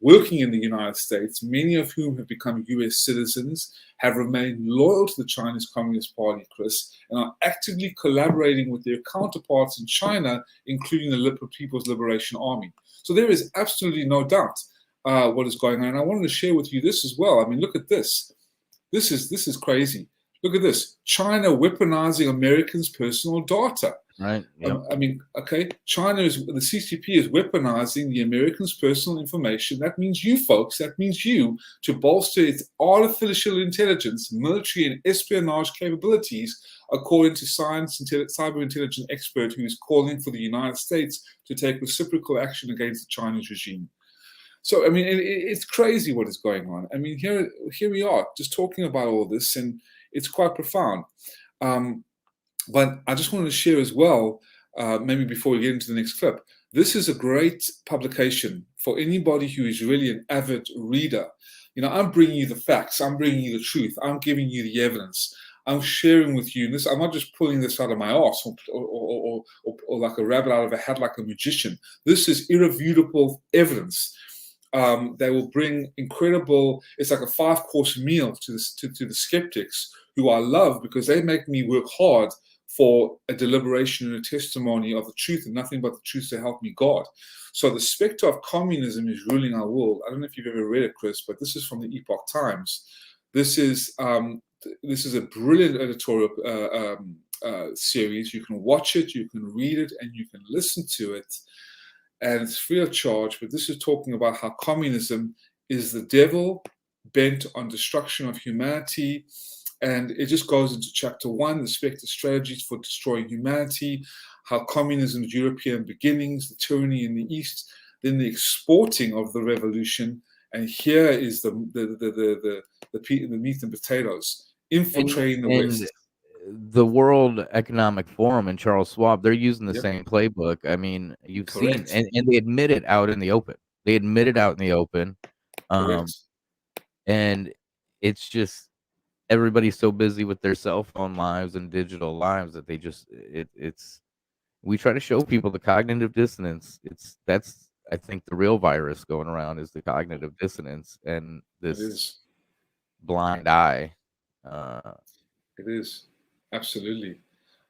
working in the United States, many of whom have become US citizens, have remained loyal to the Chinese Communist Party, Chris, and are actively collaborating with their counterparts in China, including the People's Liberation Army. So there is absolutely no doubt what is going on. And I wanted to share with you this as well. I mean, look at this. This is crazy. Look at this. China weaponizing Americans' personal data. Right. Yep. I mean, okay, the CCP is weaponizing the Americans' personal information. That means you folks, that means you, to bolster its artificial intelligence, military and espionage capabilities, according to cyber intelligence expert who is calling for the United States to take reciprocal action against the Chinese regime. So, I mean, it's crazy what is going on. I mean, here we are just talking about all this, and it's quite profound. But I just wanted to share as well, maybe before we get into the next clip, This is a great publication for anybody who is really an avid reader. I'm bringing you the facts. I'm bringing you the truth. I'm giving you the evidence. I'm sharing with you this. I'm not just pulling this out of my arse or like a rabbit out of a hat like a magician. This is irrefutable evidence. They will bring incredible. It's like a 5-course meal to the skeptics, who I love because they make me work hard for a deliberation and a testimony of the truth, and nothing but the truth to help me God. So the specter of communism is ruling our world. I don't know if you've ever read it, Chris, but this is from the Epoch Times. This is a brilliant editorial series. You can watch it, you can read it, and you can listen to it, and it's free of charge. But this is talking about how communism is the devil bent on destruction of humanity. And it just goes into chapter 1, the spectre strategies for destroying humanity, how communism's European beginnings, the tyranny in the East, then the exporting of the revolution. And here is the meat and potatoes, infiltrating the West. The World Economic Forum and Charles Schwab, they're using the Yep. same playbook. I mean, you've Correct. seen, and they admit it out in the open. Correct. And it's just, everybody's so busy with their cell phone lives and digital lives that they just we try to show people the cognitive dissonance. That's I think the real virus going around is the cognitive dissonance and this blind eye. It is absolutely.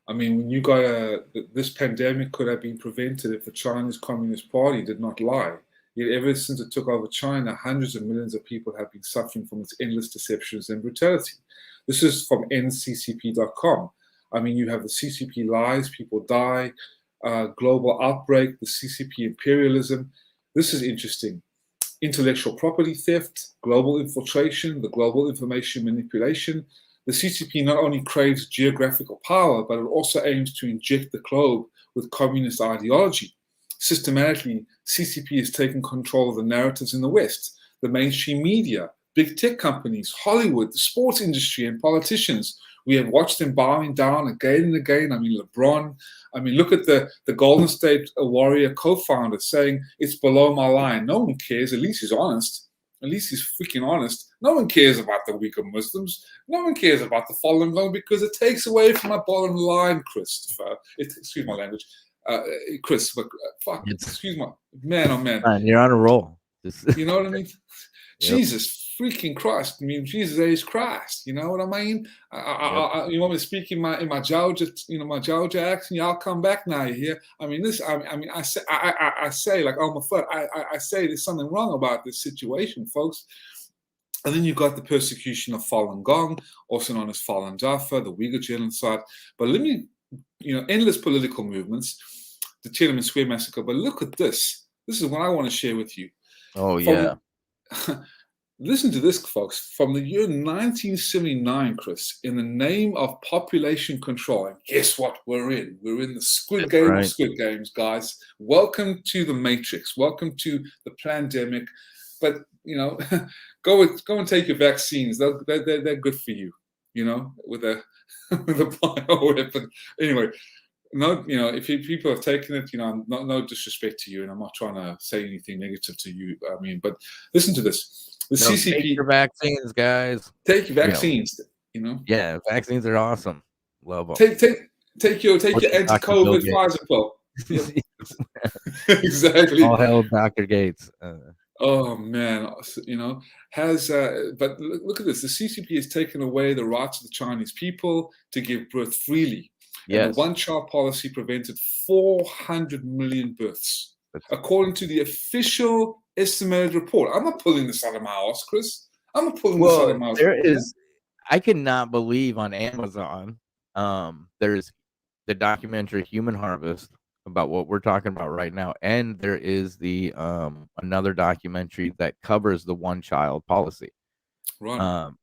I mean, when you got this pandemic could have been prevented if the Chinese Communist Party did not lie. Yet ever since it took over China, hundreds of millions of people have been suffering from its endless deceptions and brutality. This is from nccp.com. I mean, you have the CCP lies, people die, global outbreak, the CCP imperialism. This is interesting. Intellectual property theft, global infiltration, the global information manipulation. The CCP not only craves geographical power, but it also aims to inject the globe with communist ideology. Systematically, CCP has taken control of the narratives in the West, the mainstream media, big tech companies, Hollywood, the sports industry, and politicians. We have watched them bowing down again and again. I mean, LeBron. I mean, look at the Golden State Warrior co-founder saying it's below my line. No one cares. At least he's honest. At least he's freaking honest. No one cares about the weaker Muslims. No one cares about the Falun Gong because it takes away from my bottom line, Christopher. Excuse my language. Chris, but fuck, excuse me, man, oh man, you're on a roll. You know what I mean? Yep. Jesus freaking Christ! I mean, Jesus is Christ. You know what I mean? You want me to speak in my Georgia, my Georgia accent? Y'all come back now. You hear? I mean, this. I say like on my foot. I say there's something wrong about this situation, folks. And then you've got the persecution of Falun Gong, also known as Falun Dafa, the Uyghur genocide. But let me, endless political movements. The Tiananmen Square massacre, but look at this. This is what I want to share with you. Oh, yeah. Listen to this, folks. From the year 1979, Chris, in the name of population control, and guess what? We're in the Squid Game of Squid Games, guys. Welcome to the Matrix. Welcome to the pandemic. But, go and take your vaccines. They're good for you, with a bioweapon. Anyway. No, if people have taken it, no disrespect to you, and I'm not trying to say anything negative to you. I mean, but listen to this: the CCP. Take your vaccines, guys. Take your vaccines. Yeah, vaccines are awesome. Love them. Take your anti-COVID Pfizer pill. Exactly. All hell, Dr. Gates. Oh man, but look at this: the CCP has taken away the rights of the Chinese people to give birth freely. Yes. And the one-child policy prevented 400 million births, according to the official estimated report. I'm not pulling this out of my ass, Chris. I'm not pulling this out of my ass. I cannot believe on Amazon, there's the documentary Human Harvest about what we're talking about right now, and there is the another documentary that covers the one-child policy. Right.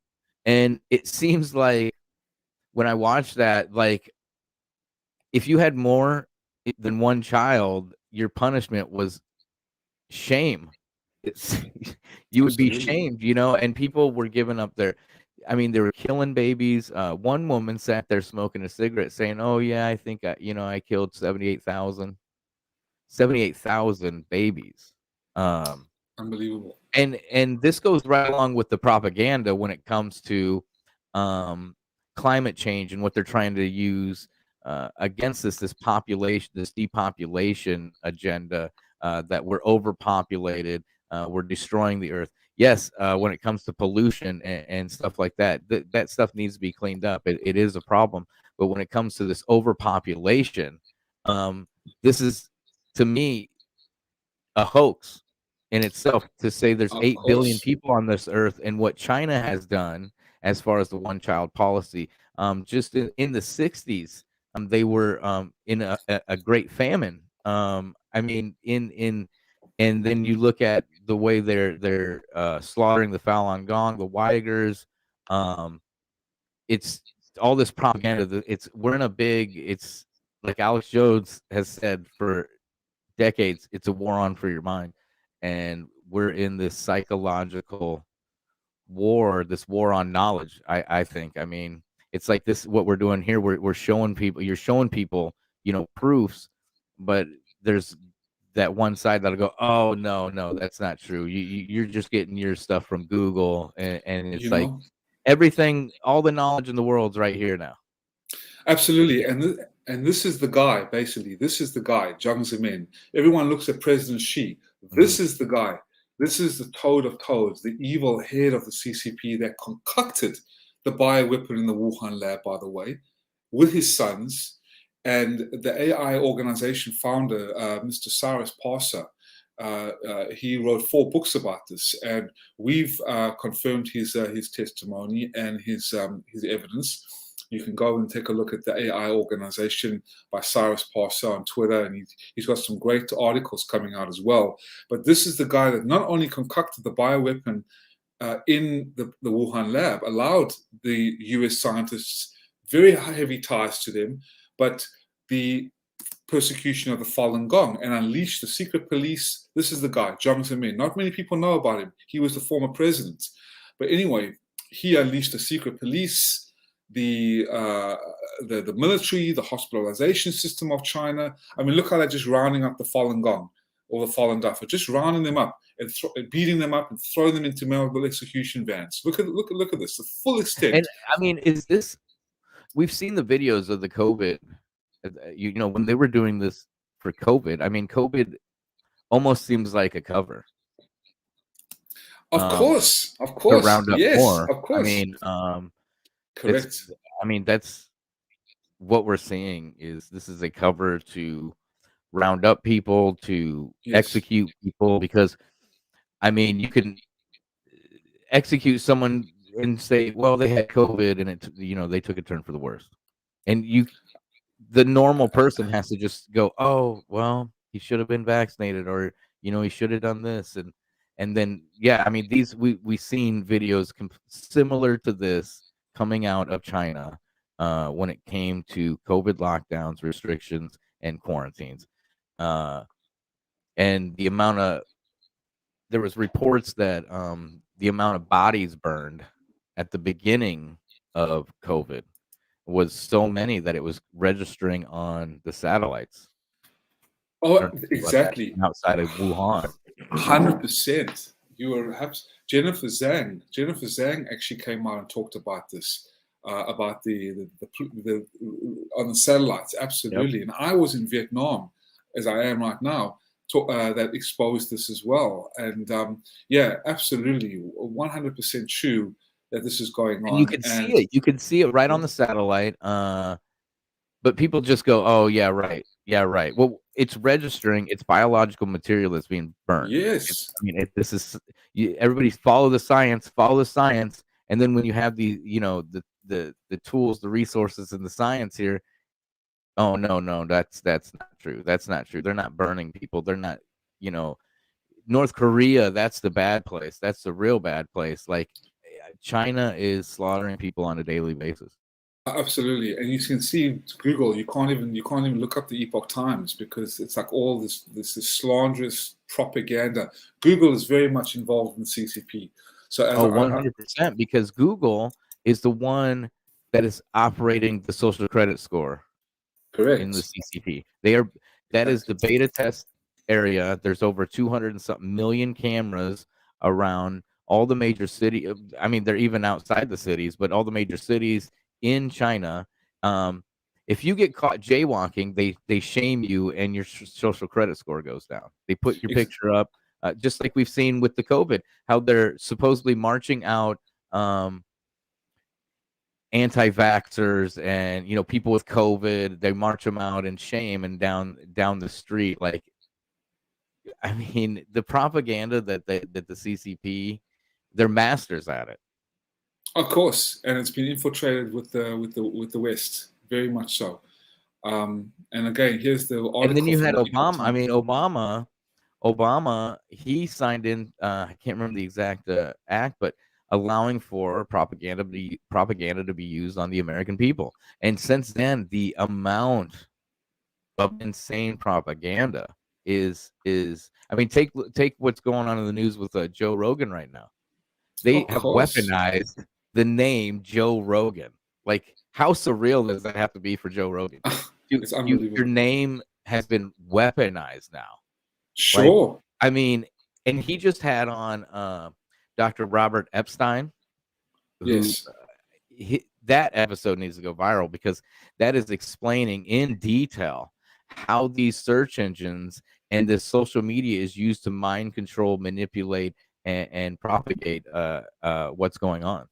And it seems like when I watch that, like, if you had more than one child, your punishment was shame. You would be shamed, and people were giving up they were killing babies. One woman sat there smoking a cigarette saying, oh yeah, I think I killed 78,000 78,000 babies. Unbelievable. And this goes right along with the propaganda when it comes to climate change and what they're trying to use against this depopulation agenda, that we're overpopulated, we're destroying the earth. Yes, when it comes to pollution and stuff like that, that stuff needs to be cleaned up. It is a problem. But when it comes to this overpopulation, this is, to me, a hoax in itself, to say there's Of 8 billion course. people on this earth. And what China has done as far as the one child policy, just in the 60s, they were in a great famine. I mean, and then you look at the way they're slaughtering the Falun Gong, the Uyghurs. It's all this propaganda. It's like Alex Jones has said for decades, it's a war on for your mind. And we're in this psychological war, this war on knowledge. I think. I mean, it's like this, what we're doing here. We're showing people, you're showing people, proofs, but there's that one side that'll go, oh, no, that's not true. You're just getting your stuff from Google. And it's You like know, everything, all the knowledge in the world's right here now. absolutely. And this is the guy, basically. This is the guy, Jiang Zemin. Everyone looks at President Xi. This is the guy. This is the toad of toads, the evil head of the CCP that concocted the bioweapon in the Wuhan lab, by the way, with his sons. And the AI organization founder, Mr. Cyrus Parser, he wrote 4 books about this, and we've confirmed his testimony and his evidence. You can go and take a look at the AI organization by Cyrus Parser on Twitter, and he's got some great articles coming out as well. But this is the guy that not only concocted the bioweapon in the Wuhan lab, allowed the US scientists very heavy ties to them, but the persecution of the Falun Gong, and unleashed the secret police. This is the guy, Jiang Zemin. Not many people know about him. He was the former president. But anyway, he unleashed the secret police, the military, the hospitalization system of China. I mean, look how they're just rounding up the Falun Gong or the Falun Dafa, just rounding them up and beating them up and throwing them into mobile execution vans. Look at this, the full extent. And I mean, we've seen the videos of the COVID, when they were doing this for COVID. I mean, COVID almost seems like a cover. Of course, to round up yes, more. of course. I mean, correct. That's what we're seeing. This is a cover to round up people, to execute people, because I mean, you can execute someone and say, well, they had COVID and they took a turn for the worse. And the normal person has to just go, oh, well, he should have been vaccinated, or he should have done this, and then I mean, we've seen videos similar to this coming out of China when it came to COVID lockdowns, restrictions, and quarantines, and there was reports that the amount of bodies burned at the beginning of COVID was so many that it was registering on the satellites. Oh, exactly. Outside of Wuhan. 100%. You were perhaps Jennifer Zhang. Jennifer Zhang actually came out and talked about this, about the on the satellites. Absolutely. Yep. And I was in Vietnam, as I am right now, that exposed this as well. And absolutely, 100% true that this is going on. And you can see it. You can see it right on the satellite. But people just go, "Oh, yeah, right. Yeah, right." Well, it's registering. It's biological material that's being burned. Yes. This is everybody follow the science. Follow the science. And then when you have the tools, the resources, and the science here, oh no, that's not true. That's not true. They're not burning people. They're not, North Korea. That's the bad place. That's the real bad place. Like, China is slaughtering people on a daily basis. Absolutely, and you can see Google. You can't even look up the Epoch Times, because it's like all this slanderous propaganda. Google is very much involved in CCP. So 100%, because Google is the one that is operating the social credit score. Correct. In the CCP, that is the beta test. area, there's over 200 and something million cameras around all the major city. I mean, they're even outside the cities, but all the major cities in China. If you get caught jaywalking, they shame you and your social credit score goes down. They put your Ex- picture up, just like we've seen with the COVID, how they're supposedly marching out anti-vaxxers and people with COVID. They march them out in shame and down the street. Like, I mean, the propaganda that the CCP, they're masters at it. Of course, and it's been infiltrated with the West, very much so. And again, here's the article. And then you had from Obama. I mean, Obama, he signed in. I can't remember the exact act, but allowing for propaganda to be used on the American people. And since then, the amount of insane propaganda is. I mean, take what's going on in the news with Joe Rogan right now. They Of have course. weaponized the name Joe Rogan. Like, how surreal does that have to be for Joe Rogan? It's unbelievable. Your name has been weaponized now. Sure. Like, I mean, and he just had on Dr. Robert Epstein, who Yes. that episode needs to go viral because that is explaining in detail how these search engines and this social media is used to mind control, manipulate, and propagate what's going on.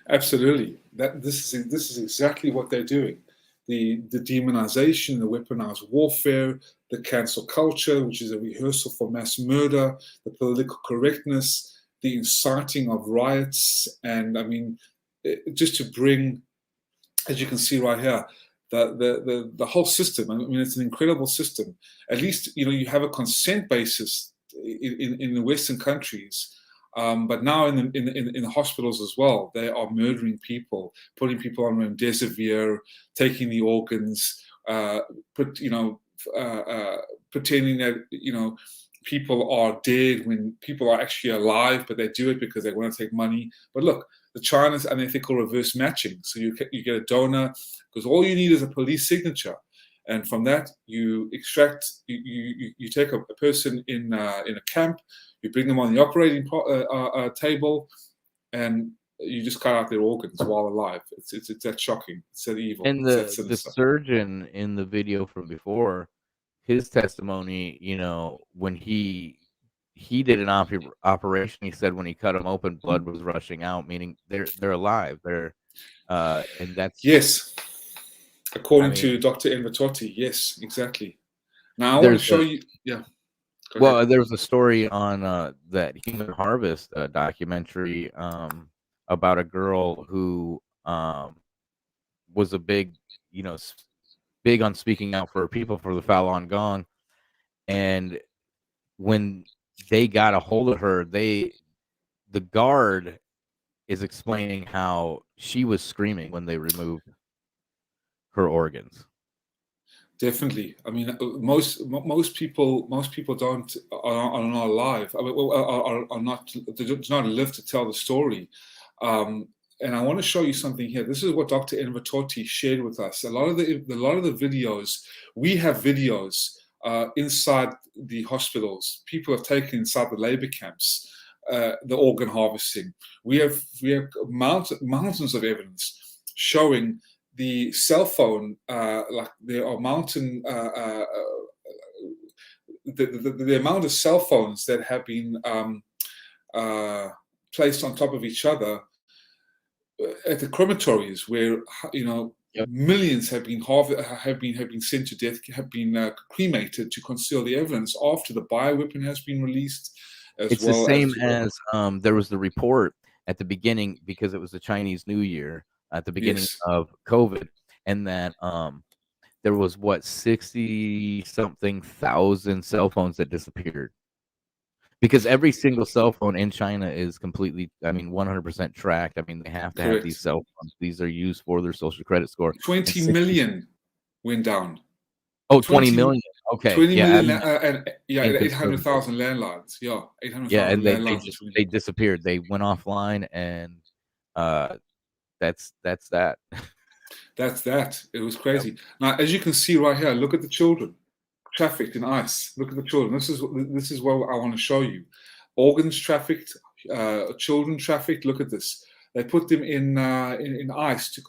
Absolutely. This is exactly what they're doing. The demonization, the weaponized warfare, the cancel culture, which is a rehearsal for mass murder, the political correctness, the inciting of riots, and I mean, just to bring, as you can see right here, the whole system. I mean, it's an incredible system. At least you have a consent basis in the Western countries. But now in the hospitals as well, they are murdering people, putting people on remdesivir, taking the organs, pretending that people are dead when people are actually alive, but they do it because they want to take money. But look, the China's unethical reverse matching. So you get a donor because all you need is a police signature. And from that, you extract, you take a person in a camp, you bring them on the operating table, and you just cut out their organs while alive. It's that shocking. It's that evil. And It's that the sinister. surgeon in the video from before, his testimony, when he did an operation, he said when he cut them open, blood was rushing out, meaning they're alive. And that's yes. According to Dr. Envatotti, yes, exactly. Now I want to show you. Yeah. Well, there was a story on that Human Harvest documentary about a girl who was a big on speaking out for people for the Falun Gong, and when they got a hold of her, the guard is explaining how she was screaming when they removed her organs. Definitely. I mean, most people are not alive. Are not, do not live to tell the story. And I want to show you something here. This is what Dr. Envatotti shared with us. A lot of the videos, we have videos inside the hospitals. People have taken inside the labor camps, the organ harvesting. We have mountains of evidence showing the cell phone, like there are mountain, the amount of cell phones that have been placed on top of each other at the crematories, where millions have been sent to death, have been cremated to conceal the evidence after the bioweapon has been released. It's the same as there was the report at the beginning, because it was the Chinese New Year at the beginning of COVID, and that there was 60-something thousand cell phones that disappeared, because every single cell phone in China is completely, 100% tracked. I mean, they have to have these cell phones. These are used for their social credit score. 20 million went down. Oh, 20 million. Okay. 20 million and 800,000 landlines. Yeah, 800,000 landlines. They disappeared. They went offline, and that's that. That's that. It was crazy. Now, as you can see right here, look at the children. trafficked in ICE. Look at the children. This is what I want to show you. Organs trafficked, children trafficked. Look at this. They put them in ice to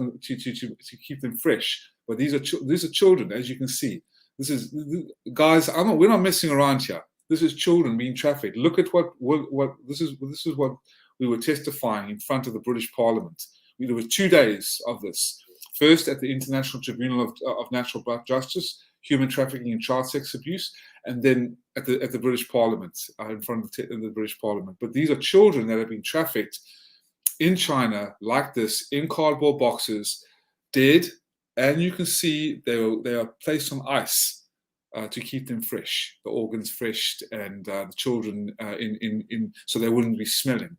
keep them fresh. But these are children, as you can see. This is, guys. We're not messing around here. This is children being trafficked. Look at what this is what we were testifying in front of the British Parliament. There were 2 days of this. First at the International Tribunal of Natural Justice, Human Trafficking and Child Sex Abuse, and then at the British Parliament, in front of the British Parliament. But these are children that have been trafficked in China like this, in cardboard boxes, dead, and you can see they are placed on ice to keep them fresh, the organs fresh, and the children in so they wouldn't be smelling.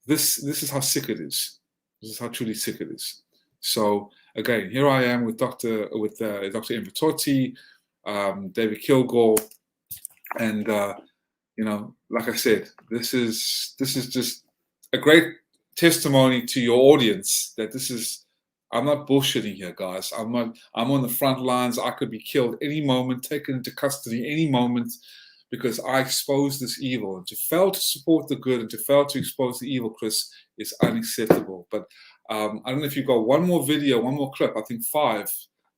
This is how sick it is. This is how truly sick it is. So again, here I am with Dr. Invitotti, David Kilgore, and like I said, this is just a great testimony to your audience that this is. I'm not bullshitting here, guys. I'm on the front lines. I could be killed any moment, taken into custody any moment, because I exposed this evil. And to fail to support the good and to fail to expose the evil, Chris, is unacceptable. But I don't know if you've got one more video, one more clip. I think 5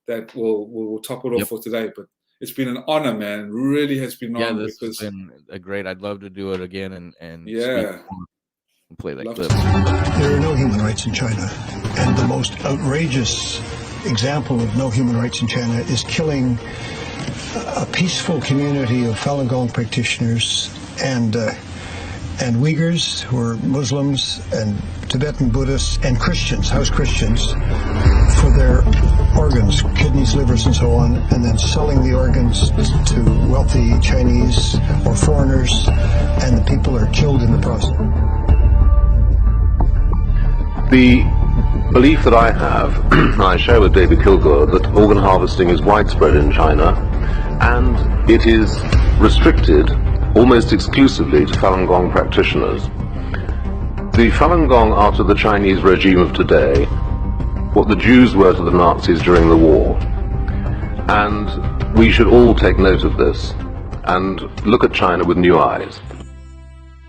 that will top it off for today. But it's been an honor, man. It really has been an honor. This has been a great. I'd love to do it again and play that clip. There are no human rights in China, and the most outrageous example of no human rights in China is killing a peaceful community of Falun Gong practitioners and Uyghurs, who are Muslims, and Tibetan Buddhists, and Christians, house Christians, for their organs, kidneys, livers, and so on, and then selling the organs to wealthy Chinese or foreigners, and the people are killed in the process. The belief that I have, I share with David Kilgore, that organ harvesting is widespread in China, and it is restricted almost exclusively to Falun Gong practitioners. The Falun Gong are to the Chinese regime of today what the Jews were to the Nazis during the war. And we should all take note of this and look at China with new eyes.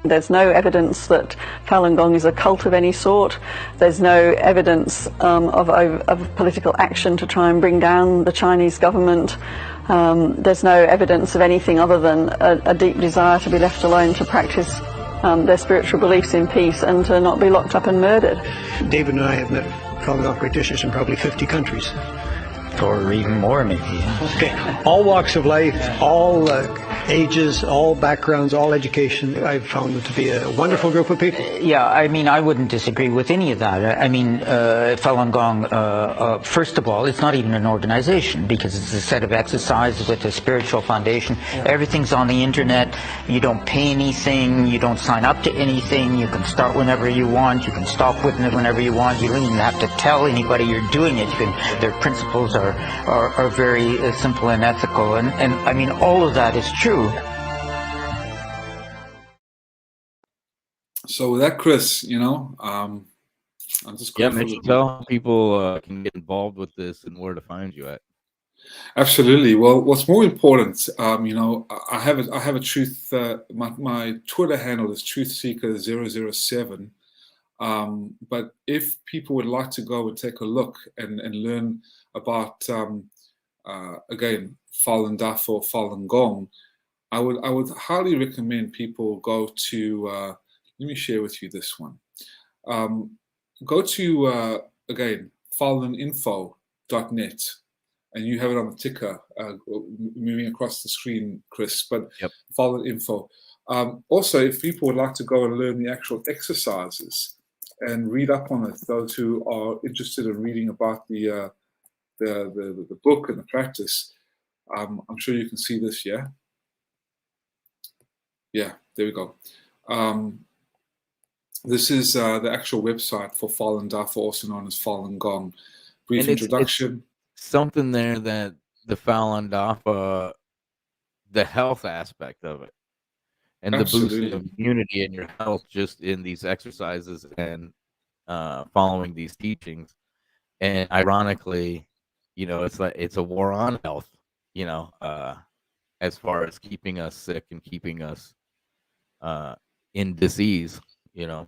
There's no evidence that Falun Gong is a cult of any sort. There's no evidence of political action to try and bring down the Chinese government. There's no evidence of anything other than a deep desire to be left alone to practice their spiritual beliefs in peace and to not be locked up and murdered. David and I have met Falun Gong practitioners in probably 50 countries. Or even more, maybe. Okay. All walks of life, all ages, all backgrounds, all education. I've found them to be a wonderful group of people. Yeah, I mean, I wouldn't disagree with any of that. I mean, Falun Gong, first of all, it's not even an organization because it's a set of exercises with a spiritual foundation. Yeah. Everything's on the internet. You don't pay anything. You don't sign up to anything. You can start whenever you want. You can stop whenever you want. You don't even have to tell anybody you're doing it. Their principles are very simple and ethical. And I mean, all of that is true. So with that, Chris, I'm just Mitch, tell people can get involved with this and where to find you at. Absolutely. Well, what's more important, I have a truth. My Twitter handle is TruthSeeker007. But if people would like to go and take a look and learn about again Falun Dafa or Falun Gong, I would highly recommend people go to. Let me share with you this one. Go to again faluninfo.net, and you have it on the ticker moving across the screen, Chris. But Falun Info. Also, if people would like to go and learn the actual exercises and read up on it, those who are interested in reading about the book and the practice, I'm sure you can see this. Yeah, there we go. This is the actual website for Falun Dafa, also known as Falun Gong. Brief introduction. It's something there that the Falun Dafa, the health aspect of it, and the boosting of immunity and your health just in these exercises and following these teachings. And ironically, it's like it's a war on health. as far as keeping us sick and keeping us in disease, 100%,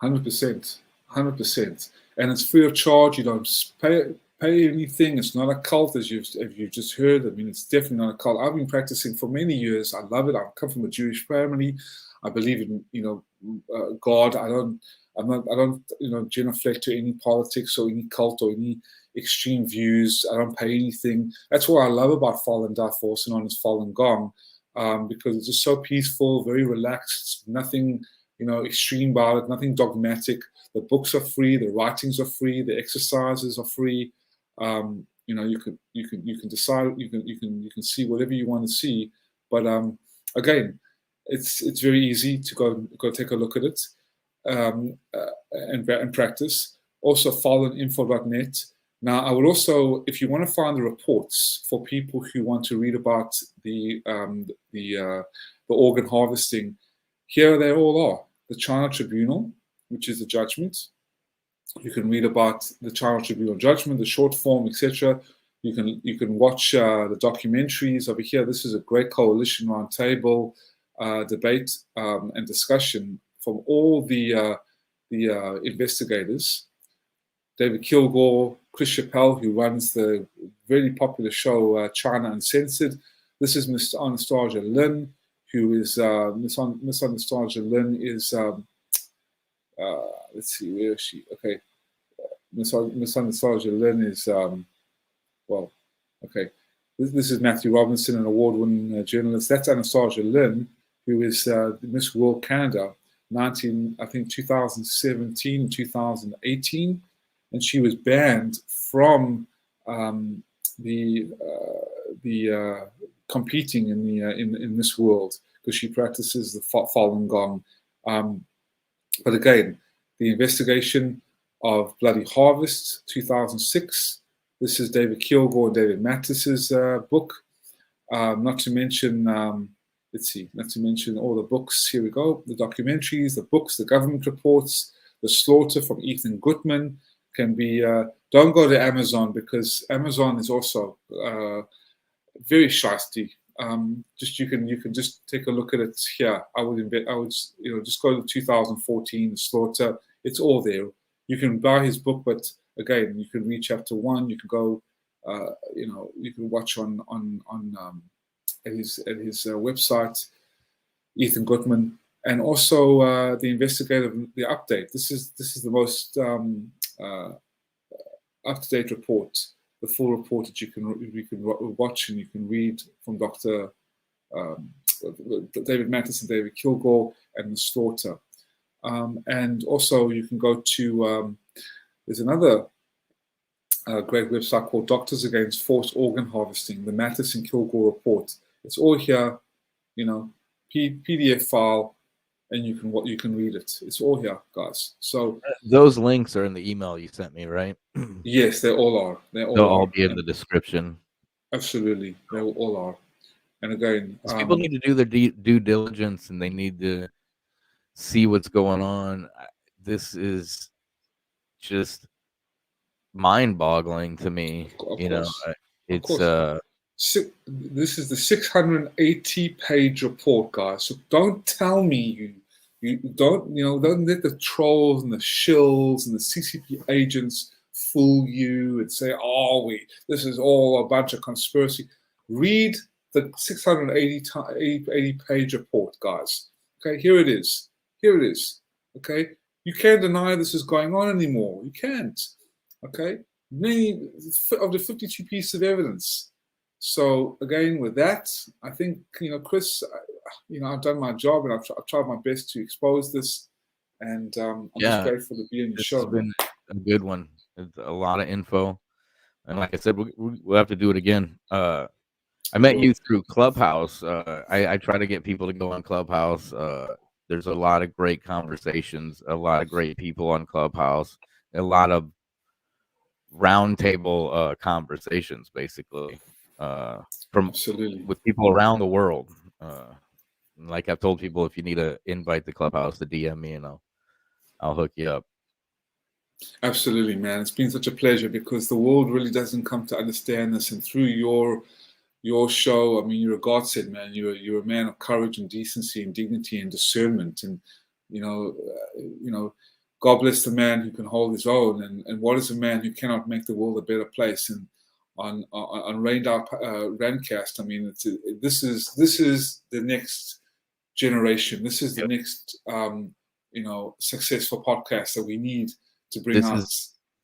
100%, and it's free of charge. You don't pay anything. It's not a cult, as you've just heard. I mean, it's definitely not a cult. I've been practicing for many years. I love it. I come from a Jewish family. I believe in God. I don't genuflect to any politics or any cult or any extreme views. I don't pay anything. That's what I love about Falun Dafa, also known as Falun Gong, because it's just so peaceful, very relaxed. Nothing extreme about it, nothing dogmatic. The books are free, the writings are free, the exercises are free. You can decide, you can see whatever you want to see. But again, it's very easy to go take a look at it and practice. Also, faluninfo.net. Now, I would also, if you want to find the reports for people who want to read about the organ harvesting, here they all are. The China Tribunal, which is the judgment. You can read about the China Tribunal judgment, the short form, etc. You can watch the documentaries over here. This is a great coalition roundtable debate and discussion from all the investigators. David Kilgore, Chris Chappell, who runs the very popular show China Uncensored. This is Miss Anastasia Lin, who is Miss Anastasia Lin is let's see, where is she? Okay, Miss Anastasia Lin is This is Matthew Robinson, an award-winning journalist. That's Anastasia Lin, who is Miss World Canada, 2017, 2018, and she was banned from competing in this world because she practices the Falun Gong. But again, the investigation of Bloody Harvest, 2006. This is David Kilgore and David Mattis's book. Not to mention all the books. Here we go. The documentaries, the books, the government reports, The Slaughter from Ethan Gutmann can be. Don't go to Amazon because Amazon is also very shysty. You can just take a look at it here. I would just go to 2014 The Slaughter. It's all there. You can buy his book, but again, you can read chapter 1. You can go, you can watch on his website, Ethan Gutmann, and also the investigative, the update. This is the most up-to-date report, the full report that you can watch and you can read from Dr. David Mattis and David Kilgore and The Slaughter. And also you can go to, there's another great website called Doctors Against Forced Organ Harvesting, the Mattis and Kilgore report. It's all here, PDF file, and you can read it. It's all here, guys. So those links are in the email you sent me, right? Yes, they all are. They'll all be in the description. Absolutely, they all are. And again, people need to do their due diligence, and they need to see what's going on. This is just mind-boggling to me. This is the 680-page report, guys. So don't tell me you don't let the trolls and the shills and the CCP agents fool you and say, this is all a bunch of conspiracy. Read the 680-page report, guys. Okay, here it is. Okay, you can't deny this is going on anymore. You can't. Okay, many of the 52 pieces of evidence. So again, with that, I think Chris, I've done my job and I've tried my best to expose this, and I'm just grateful to be on the show. It's been a good one. It's a lot of info, and like I said, we'll have to do it again. I met you through Clubhouse. I try to get people to go on Clubhouse. There's a lot of great conversations, a lot of great people on Clubhouse, a lot of roundtable conversations, basically, with people around the world. Like I've told people, if you need to invite the Clubhouse to DM me, and I'll hook you up. Absolutely, man. It's been such a pleasure because the world really doesn't come to understand this, and through your your show. I mean, you're a godsend, man. You're a man of courage and decency and dignity and discernment. And God bless the man who can hold his own. And what is a man who cannot make the world a better place? And on Rained Out Randcast, I mean, this is the next generation. This is the next successful podcast that we need to bring out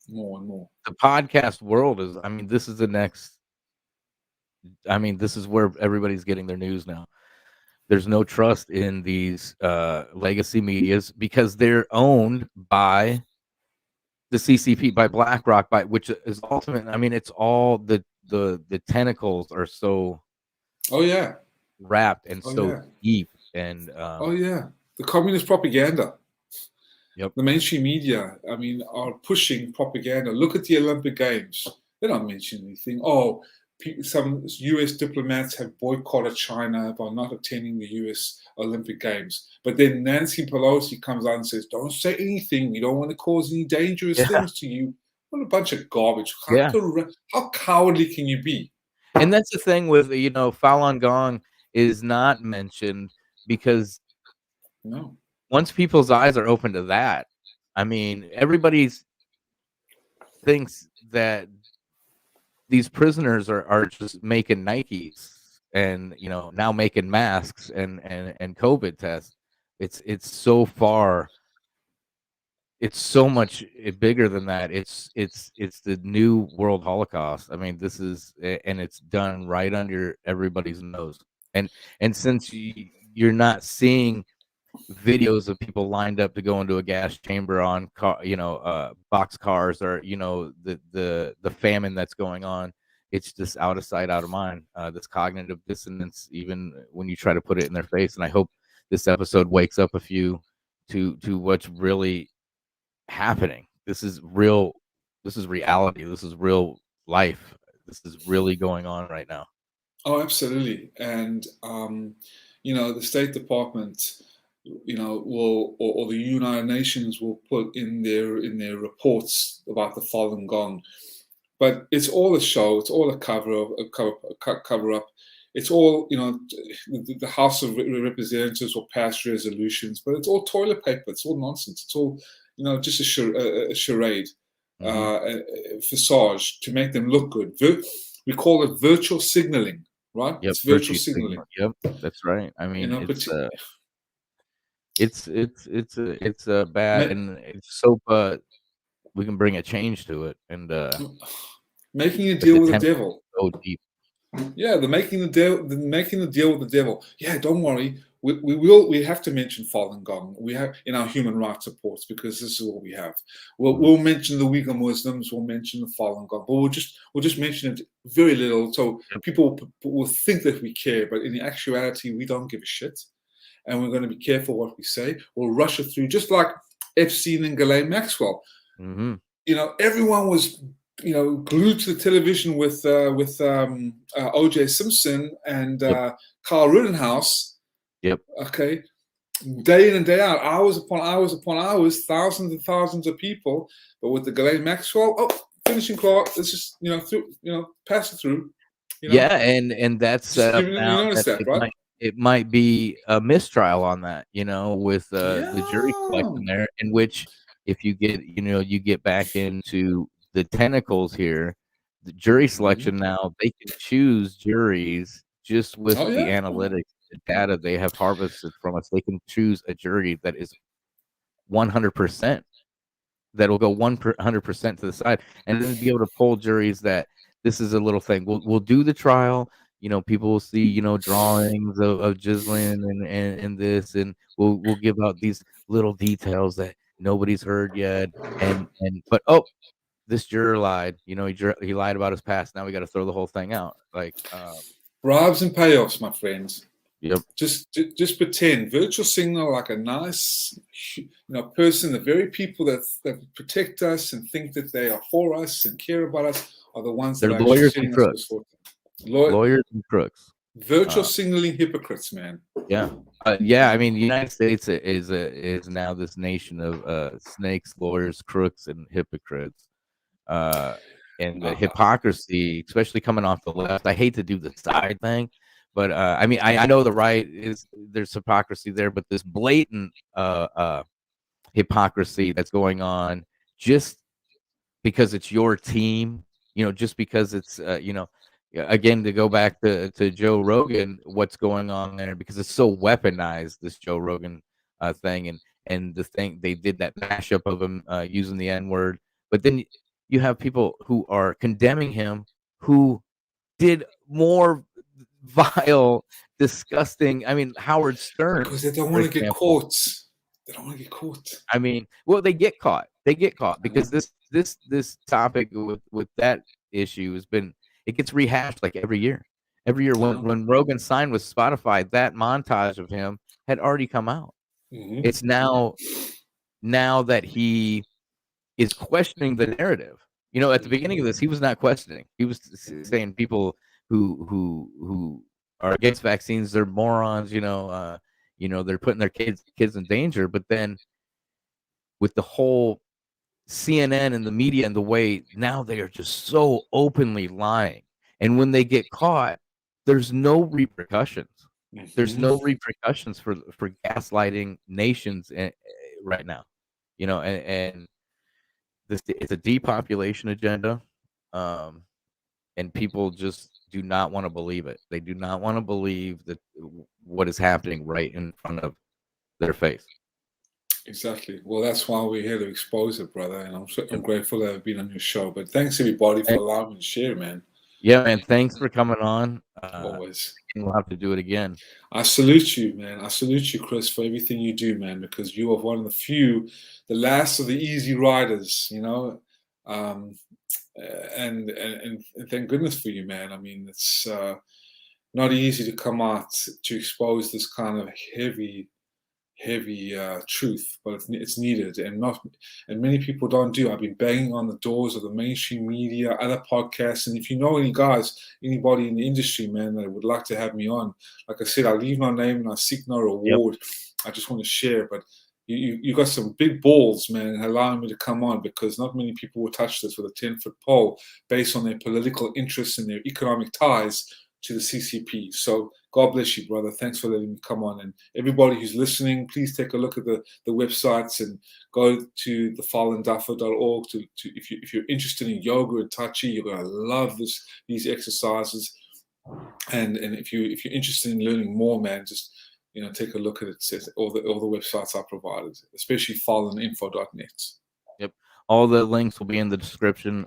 more and more. The podcast world is, I mean, this is the next. I mean, this is where everybody's getting their news now. There's no trust in these legacy medias because they're owned by the CCP, by BlackRock, which is ultimate. I mean, it's all the tentacles are so wrapped and deep and the communist propaganda. Yep. The mainstream media, I mean, are pushing propaganda. Look at the Olympic Games. They don't mention anything. Oh, some U.S. diplomats have boycotted China by not attending the U.S. Olympic Games. But then Nancy Pelosi comes out and says, don't say anything. We don't want to cause any dangerous things to you. What a bunch of garbage. How cowardly can you be? And that's the thing with, Falun Gong is not mentioned because once people's eyes are open to that, I mean, everybody thinks that these prisoners are just making Nikes and now making masks and COVID tests. It's so far. It's so much bigger than that. It's the new world Holocaust. I mean, this is, and it's done right under everybody's nose. And since you're not seeing videos of people lined up to go into a gas chamber on box cars or the famine that's going on, it's just out of sight, out of mind. This cognitive dissonance, even when you try to put it in their face. And I hope this episode wakes up a few to what's really happening. This is real. This is reality. This is real life. This is really going on right now. Oh, absolutely. And the State Department will, or the United Nations will put in their reports about the Falun Gong, but it's all a show. It's all a cover up. It's all the House of Representatives will pass resolutions, but it's all toilet paper. It's all nonsense. It's all just a charade, facade to make them look good. We call it virtual signaling, right? Yep, it's virtual signaling. Yep, that's right. I mean, it's bad, and it's so we can bring a change to it, and making a deal with the devil. So deep. Yeah, making the deal with the devil. Yeah, don't worry. We have to mention Falun Gong. We have in our human rights reports because this is what we have. We'll mention the Uyghur Muslims. We'll mention the Falun Gong, but we'll just mention it very little, so people will think that we care. But in the actuality, we don't give a shit, and we're going to be careful what we say. We'll rush it through, just like Epstein and Ghislaine Maxwell. Mm-hmm. Everyone was glued to the television with O.J. Simpson and Carl Rittenhouse. Yep. Okay. Day in and day out, hours upon hours upon hours, thousands and thousands of people. But with the Ghislaine Maxwell, finishing clause. Let's just pass it through. Yeah, and that's you notice that, right? It might be a mistrial on that, with the jury selection there, in which if you get you get back into the tentacles here, the jury selection now, they can choose juries just with the analytics, the data they have harvested from us. They can choose a jury that is 100%, that will go 100% to the side, and then be able to pull juries that this is a little thing. We'll do the trial. People will see drawings of Ghislaine and this, and we'll give out these little details that nobody's heard yet, but this juror lied. He lied about his past. Now we got to throw the whole thing out. Like bribes and payoffs, my friends. Yep. Just pretend. Virtual signal like a nice, person. The very people that protect us and think that they are for us and care about us are the ones they're that are lawyers and crooks. Lawyers and crooks. Virtual signaling hypocrites, man. Yeah. I mean, the United States is now this nation of snakes, lawyers, crooks, and hypocrites. the hypocrisy, especially coming off the left. I hate to do the side thing, but I mean, I know the right there's hypocrisy there, but this blatant hypocrisy that's going on just because it's your team, just because it's again, to go back to Joe Rogan, what's going on there, because it's so weaponized, this Joe Rogan thing, and the thing they did, that mashup of him using the N-word, but then you have people who are condemning him who did more vile, disgusting. I mean, Howard Stern, because they don't want to get caught. They don't want to get caught. I mean, well, they get caught. They get caught because this topic with that issue it gets rehashed like every year. Every year when Rogan signed with Spotify, that montage of him had already come out. Mm-hmm. It's now that he is questioning the narrative. At the beginning of this, he was not questioning. He was saying people who are against vaccines, they're morons. They're putting their kids in danger. But then with the whole CNN and the media and the way now they are just so openly lying, and when they get caught, there's no repercussions. Mm-hmm. There's no repercussions for gaslighting nations right now. And it's a depopulation agenda, and people just do not want to believe it. They do not want to believe that what is happening right in front of their face. Exactly. Well, that's why we're here to expose it, brother. And I'm grateful that I've been on your show. But thanks everybody for allowing me to share, man. Yeah, man. Thanks for coming on. Always. We'll have to do it again. I salute you, man. I salute you, Chris, for everything you do, man, because you are one of the last of the easy riders, and thank goodness for you, man. I mean, it's not easy to come out to expose this kind of heavy truth, but it's needed, and many people don't do. I've been banging on the doors of the mainstream media, other podcasts, and if you know anybody in the industry, man, that would like to have me on, like I said, I leave no name and I seek no reward. Yep. I just want to share, but you got some big balls, man, allowing me to come on, because not many people will touch this with a 10-foot pole based on their political interests and their economic ties to the CCP. So God bless you, brother. Thanks for letting me come on. And everybody who's listening, please take a look at the websites and go to thefalunduffer.org if you're interested in yoga and tai chi. You're gonna love these exercises. And if you're interested in learning more, man, just take a look at it. All the websites are provided, especially faluninfo.net. Yep. All the links will be in the description.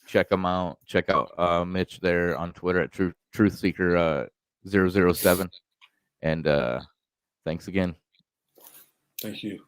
Check them out. Check out Mitch there on Twitter at Truthseeker 007. And thanks again. Thank you.